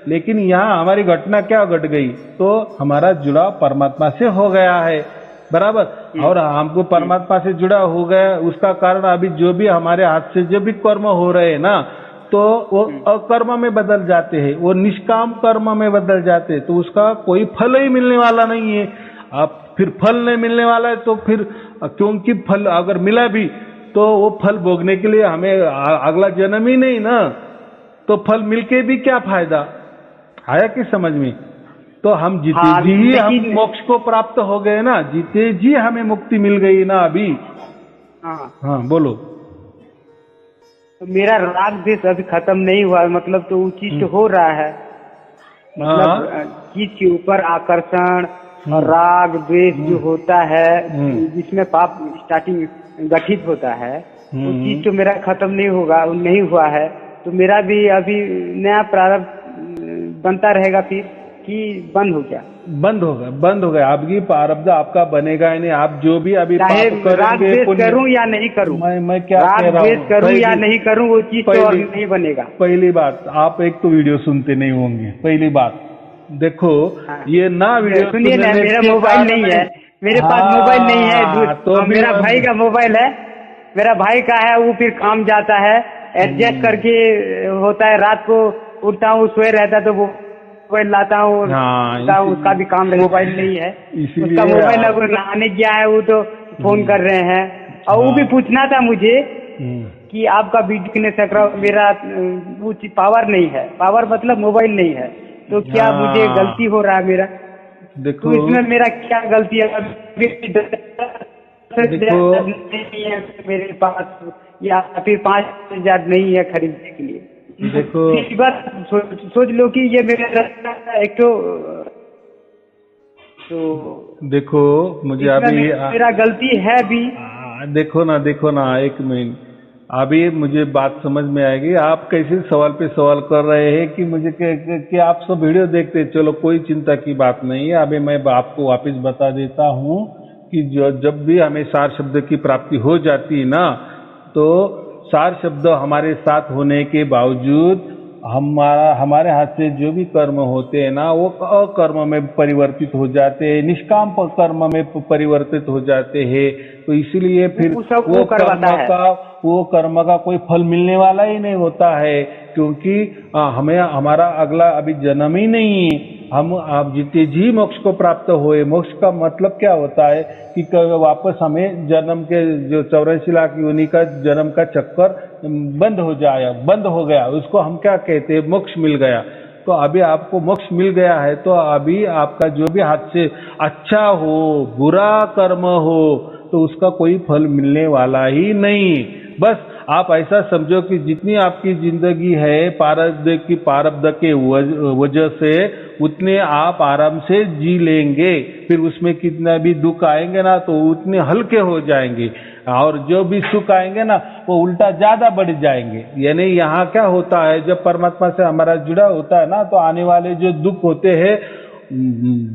लेकिन यहाँ हमारी घटना क्या घट गई? तो हमारा जुड़ाव परमात्मा से हो गया है, बराबर। और हमको परमात्मा से जुड़ा हो गया, उसका कारण अभी जो भी हमारे हाथ से जो भी कर्म हो रहे हैं ना, तो वो अकर्म में बदल जाते हैं, वो निष्काम कर्म में बदल जाते हैं, तो उसका कोई फल ही मिलने वाला नहीं है। अब फिर फल नहीं मिलने वाला है, तो फिर क्योंकि फल अगर मिला भी तो वो फल भोगने के लिए हमें अगला जन्म ही नहीं ना, तो फल मिलके भी क्या फायदा? आया कि समझ में? तो हम जीते जी ही हम मोक्ष को प्राप्त हो गए ना, जीते जी हमें मुक्ति मिल गई ना अभी। हाँ बोलो। तो मेरा राग द्वेष अभी खत्म नहीं हुआ, मतलब तो वो चीज तो हो रहा है, मतलब चीज के ऊपर आकर्षण और राग द्वेष जो होता है, जिसमें पाप स्टार्टिंग गठित होता है, वो चीज तो मेरा खत्म नहीं हुआ है। तो मेरा भी अभी नया प्रारब्ध बनता रहेगा फिर कि बंद हो गया? बंद हो गया। आपकी प्रारब्ध आपका बनेगा ही नहीं। आप जो भी अभी चाहे पाप राग करेंगे, द्वेष पुण्य- करूं या नहीं करूं, मैं क्या कह राग रहा द्वेष हूँ, करूं या नहीं करूं, वो चीज तो और नहीं बनेगा। पहली बात, आप एक तो वीडियो सुनते नहीं होंगे। पहली बात देखो, हाँ। ये ना वीडियो सुनिए ना, सुनने मेरा के मोबाइल कारण नहीं में- है, मेरे पास हाँ, मोबाइल नहीं है। तो भी मेरा भाई का मोबाइल है, मेरा भाई का है, वो फिर काम जाता है, एडजस्ट करके होता है। रात को उठता हूँ, सोए रहता है तो वो मोबाइल लाता हूँ। हाँ, उसका भी काम मोबाइल नहीं है, इसीलिए उसका मोबाइल अगर नहाने गया है वो तो फोन कर रहे हैं। और वो भी पूछना था मुझे कि आपका वीडियो ने सकरा, मेरा वो पावर नहीं है, पावर मतलब मोबाइल नहीं है, तो क्या मुझे गलती हो रहा है मेरा? देखो, तो इसमें मेरा क्या गलती है? देखो, नहीं है मेरे पास, या फिर 5,000 नहीं है खरीदने के लिए। देखो, इस बार सोच लो कि ये मेरा एक तो देखो मुझे इसमें अभी मेरा गलती है भी। देखो ना, एक मिनट, अभी मुझे बात समझ में आएगी। आप कैसे सवाल पे सवाल कर रहे हैं कि मुझे कि आप सब वीडियो देखते हैं। चलो, कोई चिंता की बात नहीं है। अभी मैं आपको वापस बता देता हूँ कि जब भी हमें सार शब्द की प्राप्ति हो जाती है ना, तो सार शब्द हमारे साथ होने के बावजूद हमारे हाथ से जो भी कर्म होते हैं ना, वो अकर्म में परिवर्तित हो जाते हैं, निष्काम कर्म में परिवर्तित हो जाते हैं। तो इसीलिए फिर वो कर्म का कोई फल मिलने वाला ही नहीं होता है, क्योंकि हमें हमारा अगला अभी जन्म ही नहीं है। हम आप जितने जी मोक्ष को प्राप्त हुए, मोक्ष का मतलब क्या होता है कि वापस हमें जन्म के जो 84 लाख योनि का जन्म का चक्कर बंद हो गया, उसको हम क्या कहते हैं, मोक्ष मिल गया। तो अभी आपको मोक्ष मिल गया है, तो अभी आपका जो भी हाथ से अच्छा हो बुरा कर्म हो, तो उसका कोई फल मिलने वाला ही नहीं। बस आप ऐसा समझो कि जितनी आपकी जिंदगी है प्रारब्ध के वजह से उतने आप आराम से जी लेंगे। फिर उसमें कितना भी दुख आएंगे ना, तो उतने हल्के हो जाएंगे, और जो भी सुख आएंगे ना, वो उल्टा ज्यादा बढ़ जाएंगे। यानी यहाँ क्या होता है, जब परमात्मा से हमारा जुड़ा होता है ना, तो आने वाले जो दुख होते हैं,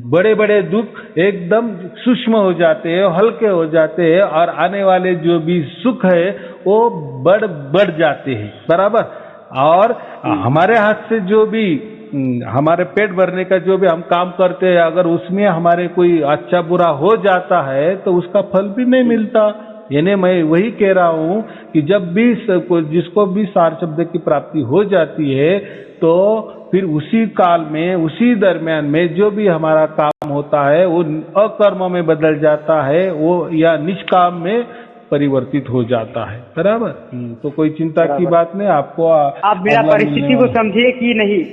बड़े बड़े दुख एकदम सूक्ष्म हो जाते हैं, हल्के हो जाते हैं, और आने वाले जो भी सुख है वो बढ़ जाते हैं, बराबर। और हमारे हाथ से जो भी हमारे पेट भरने का जो भी हम काम करते हैं, अगर उसमें हमारे कोई अच्छा बुरा हो जाता है तो उसका फल भी नहीं मिलता। यानी मैं वही कह रहा हूँ कि जब भी जिसको भी सार शब्द की प्राप्ति हो जाती है, तो फिर उसी काल में, उसी दरमियान में जो भी हमारा काम होता है वो अकर्म में बदल जाता है, वो या निष्काम में परिवर्तित हो जाता है, बराबर। तो कोई चिंता की बात नहीं। आपको आप मेरा परिस्थिति को समझिए कि नहीं,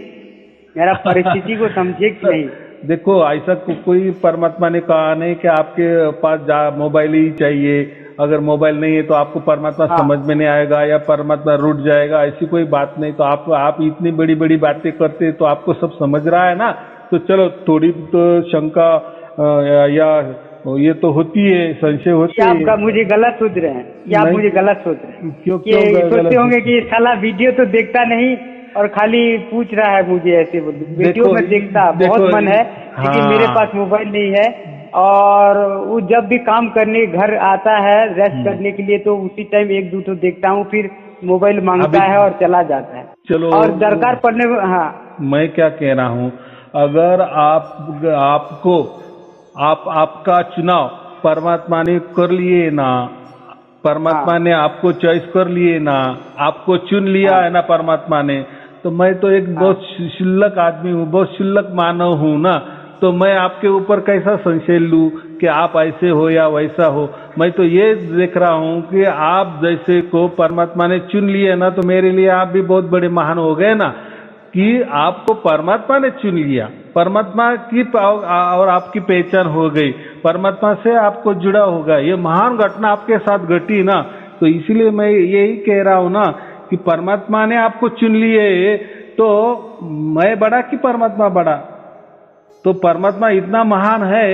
मेरा परिस्थिति को समझिए कि नहीं। देखो, ऐसा कोई परमात्मा ने कहा नहीं कि आपके पास मोबाइल ही चाहिए। अगर मोबाइल नहीं है तो आपको परमात्मा समझ में नहीं आएगा या परमात्मा रूठ जाएगा, ऐसी कोई बात नहीं। तो आप इतनी बड़ी बड़ी बातें करते तो आपको सब समझ रहा है ना। तो चलो, थोड़ी तो शंका या ये तो होती है, संशय होती है। आप मुझे गलत सोच रहे हैं, या आप मुझे गलत सोच रहे हैं? क्यों सोचते होंगे कि साला वीडियो तो देखता नहीं और खाली पूछ रहा है मुझे ऐसे। वीडियो में देखता बहुत मन है, लेकिन मेरे पास मोबाइल नहीं है। और वो जब भी काम करने घर आता है रेस्ट करने के लिए, तो उसी टाइम एक दो तो देखता हूँ, फिर मोबाइल मांगता है और चला जाता है। चलो, और दरकार पड़ने में, हाँ, मैं क्या कह रहा हूँ, अगर आपका चुनाव परमात्मा ने कर लिए ना, परमात्मा ने आपको चॉइस कर लिए ना, आपको चुन लिया है ना परमात्मा ने, तो मैं तो एक बहुत शुल्लक आदमी हूँ, बहुत शुल्लक मानव हूँ ना। तो मैं आपके ऊपर कैसा संशय लूँ कि आप ऐसे हो या वैसा हो। मैं तो ये देख रहा हूँ कि आप जैसे को परमात्मा ने चुन लिए ना, तो मेरे लिए आप भी बहुत बड़े महान हो गए ना, कि आपको परमात्मा ने चुन लिया, परमात्मा की और आपकी पहचान हो गई, परमात्मा से आपको जुड़ा होगा। ये महान घटना आपके साथ घटी ना। तो इसलिए मैं यही कह रहा हूँ ना कि परमात्मा ने आपको चुन लिए, तो मैं बड़ा कि परमात्मा बड़ा? तो परमात्मा इतना महान है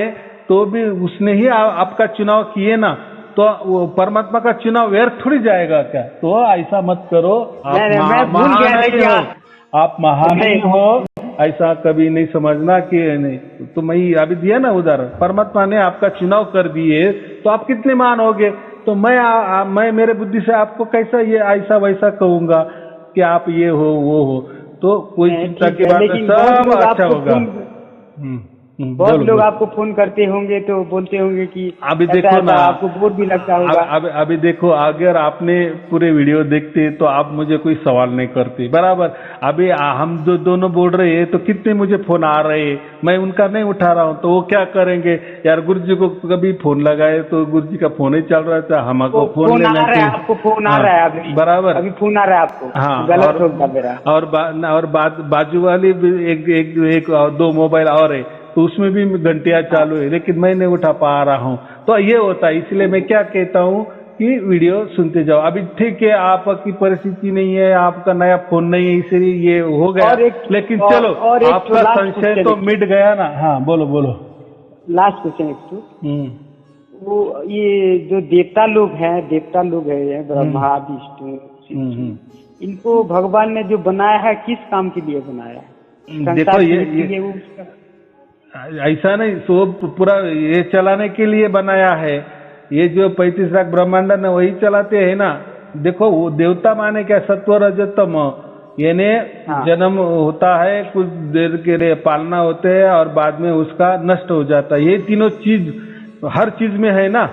तो भी उसने ही आपका चुनाव किए ना, तो वो परमात्मा का चुनाव व्यर्थ थोड़ी जाएगा क्या? तो ऐसा मत करो। आप महान नहीं हो, ऐसा कभी नहीं समझना कि नहीं। तो मैं अभी दिया ना उदाहरण, परमात्मा ने आपका चुनाव कर दिए तो आप कितने महान होगे। तो मैं मेरे बुद्धि से आपको कैसा ये ऐसा वैसा कहूंगा कि आप ये हो वो हो। तो कोई चिंता की बात है, सब अच्छा होगा। बहुत लोग आपको फोन करते होंगे तो बोलते होंगे कि अभी देखो ना, आपको बोर भी लगता होगा। अभी देखो, अगर आपने पूरे वीडियो देखते तो आप मुझे कोई सवाल नहीं करते, बराबर। अभी हम जो दोनों बोल रहे हैं तो कितने मुझे फोन आ रहे हैं, मैं उनका नहीं उठा रहा हूँ, तो वो क्या करेंगे यार, गुरु जी को कभी फोन लगाए तो गुरु जी का फोन ही चल रहा था, हमको फोन लेना चाहिए। आपको फोन आ रहा है अभी, बराबर, अभी फोन आ रहा है आपको। हाँ, गलत होगा मेरा। और बाजू वाली एक दो मोबाइल और है तो उसमें भी घंटियां चालू है, लेकिन मैं नहीं उठा पा रहा हूँ। तो ये होता है, इसलिए मैं क्या कहता हूँ कि वीडियो सुनते जाओ। अभी ठीक है, आपकी परिस्थिति नहीं है, आपका नया फोन नहीं है, इसलिए ये हो गया, लेकिन चलो आपका संशय तो मिट गया ना। हाँ बोलो बोलो। लास्ट क्वेश्चन वो ये जो देवता लोग हैं ब्रह्मा विष्णु, इनको भगवान ने जो बनाया है किस काम के लिए बनाया है? देखो ये ऐसा नहीं, सो पूरा ये चलाने के लिए बनाया है। ये जो 35 लाख ब्रह्मांड ने वही चलाते हैं ना। देखो वो देवता माने क्या, सत्व रजत तम, यानी जन्म होता है, कुछ देर के लिए पालना होते हैं और बाद में उसका नष्ट हो जाता है। ये तीनों चीज हर चीज में है ना,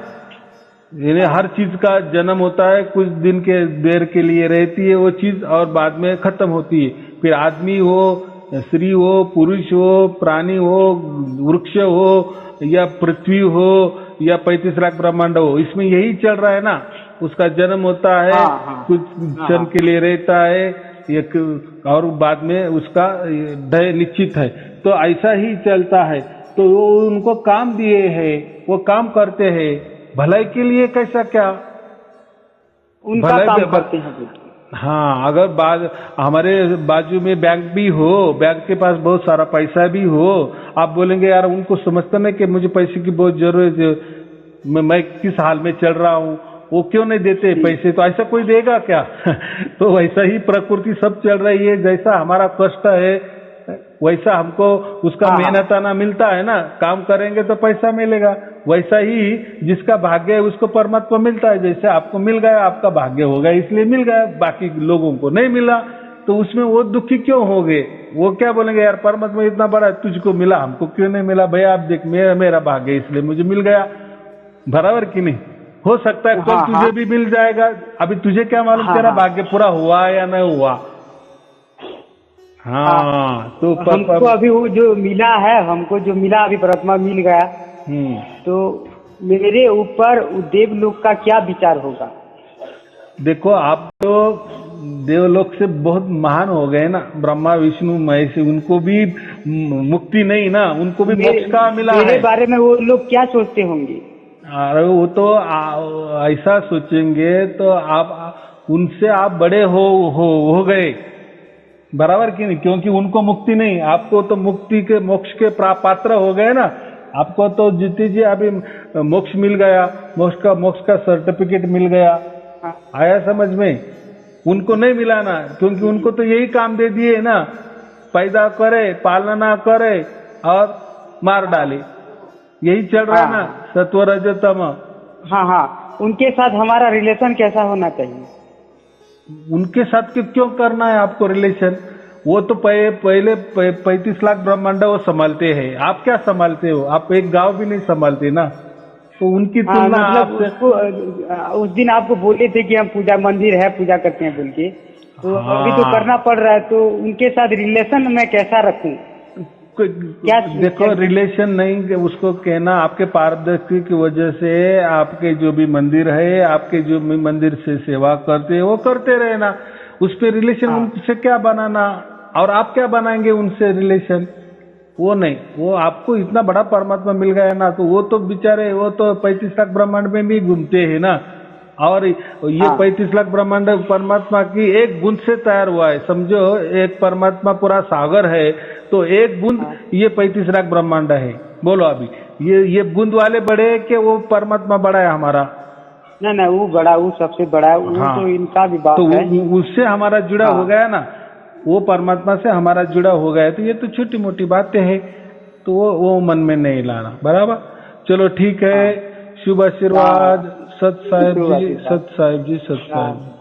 यानी हर चीज का जन्म होता है, कुछ दिन के देर के लिए रहती है वो चीज और बाद में खत्म होती है। फिर आदमी हो, स्त्री हो, पुरुष हो, प्राणी हो, वृक्ष हो या पृथ्वी हो या 35 लाख ब्रह्मांड हो, इसमें यही चल रहा है ना। उसका जन्म होता है, कुछ क्षण के लिए रहता है एक, और बाद में उसका दय निश्चित है। तो ऐसा ही चलता है। तो वो उनको काम दिए हैं, वो काम करते हैं भलाई के लिए, कैसा क्या उनका काम करते हैं। हाँ, अगर हमारे बाजू में बैंक भी हो, बैंक के पास बहुत सारा पैसा भी हो, आप बोलेंगे यार उनको समझते नहीं कि मुझे पैसे की बहुत जरूरत है, मैं किस हाल में चल रहा हूँ, वो क्यों नहीं देते पैसे, तो ऐसा कोई देगा क्या? तो वैसा ही प्रकृति सब चल रही है, जैसा हमारा कष्ट है वैसा हमको उसका मेहनताना मिलता है ना। काम करेंगे तो पैसा मिलेगा, वैसा ही जिसका भाग्य है उसको परमात्मा मिलता है। जैसे आपको मिल गया, आपका भाग्य होगा इसलिए मिल गया, बाकी लोगों को नहीं मिला, तो उसमें वो दुखी क्यों हो गए? वो क्या बोलेंगे यार परमात्मा इतना बड़ा है, तुझको मिला, हमको क्यों नहीं मिला? भाई आप देख, मेरा भाग्य इसलिए मुझे मिल गया, बराबर कि नहीं? हो सकता है कल तुझे भी मिल जाएगा, अभी तुझे क्या मालूम तेरा भाग्य पूरा हुआ या नहीं हुआ। हाँ, तो हमको अभी वो जो मिला है, हमको जो मिला अभी परमात्मा मिल गया, तो मेरे ऊपर देवलोक का क्या विचार होगा? देखो आप तो देवलोक से बहुत महान हो गए ना, ब्रह्मा विष्णु महेश, उनको भी मुक्ति नहीं ना, उनको भी मोक्ष का मिला है। मेरे बारे में वो लोग क्या सोचते होंगे? अरे वो तो ऐसा सोचेंगे तो आप उनसे आप बड़े हो गए, बराबर की नहीं, क्योंकि उनको मुक्ति नहीं, आपको तो मुक्ति के मोक्ष के पात्र हो गए ना। आपको तो जीते जी अभी मोक्ष मिल गया, मोक्ष का सर्टिफिकेट मिल गया, आया समझ में? उनको नहीं मिला ना, क्योंकि उनको तो यही काम दे दिए ना, पैदा करे, पालना करे और मार डाले, यही चल रहा है ना, सत्व रजतम। हाँ, उनके साथ हमारा रिलेशन कैसा होना चाहिए? उनके साथ क्यों करना है आपको रिलेशन? वो तो पहले 35 लाख ब्रह्मांड वो संभालते हैं, आप क्या संभालते हो? आप एक गांव भी नहीं संभालते ना। तो उनकी तुलना उस दिन आपको बोले थे कि हम पूजा मंदिर है, पूजा करते हैं बोल के, तो अभी तो करना पड़ रहा है, तो उनके साथ रिलेशन मैं कैसा रखूं? क्या देखो, रिलेशन नहीं उसको कहना, आपके पारदर्शी की वजह से आपके जो भी मंदिर है, आपके जो भी मंदिर से सेवा करते हैं वो करते रहना, उस पे रिलेशन उनसे क्या बनाना, और आप क्या बनाएंगे उनसे रिलेशन? वो नहीं, वो आपको इतना बड़ा परमात्मा मिल गया ना, तो वो तो बेचारे, वो तो 35 लाख ब्रह्मांड में भी घूमते हैं ना, और ये 35 लाख ब्रह्मांड परमात्मा की एक बूंद से तैयार हुआ है। समझो एक परमात्मा पूरा सागर है, तो एक बूंद ये 35 लाख ब्रह्मांड है। बोलो अभी ये बूंद वाले बड़े है कि वो परमात्मा बड़ा है हमारा? नहीं, वो बड़ा, वो सबसे बड़ा है, वो तो इनका भी बात तो है। उससे हमारा जुड़ा हो गया ना, वो परमात्मा से हमारा जुड़ा हो गया है, तो ये तो छोटी मोटी बातें हैं, तो वो मन में नहीं लाना। बराबर, चलो ठीक है। शुभ आशीर्वाद। सत साहिब जी, सत साहिब जी, सत साहिब जी।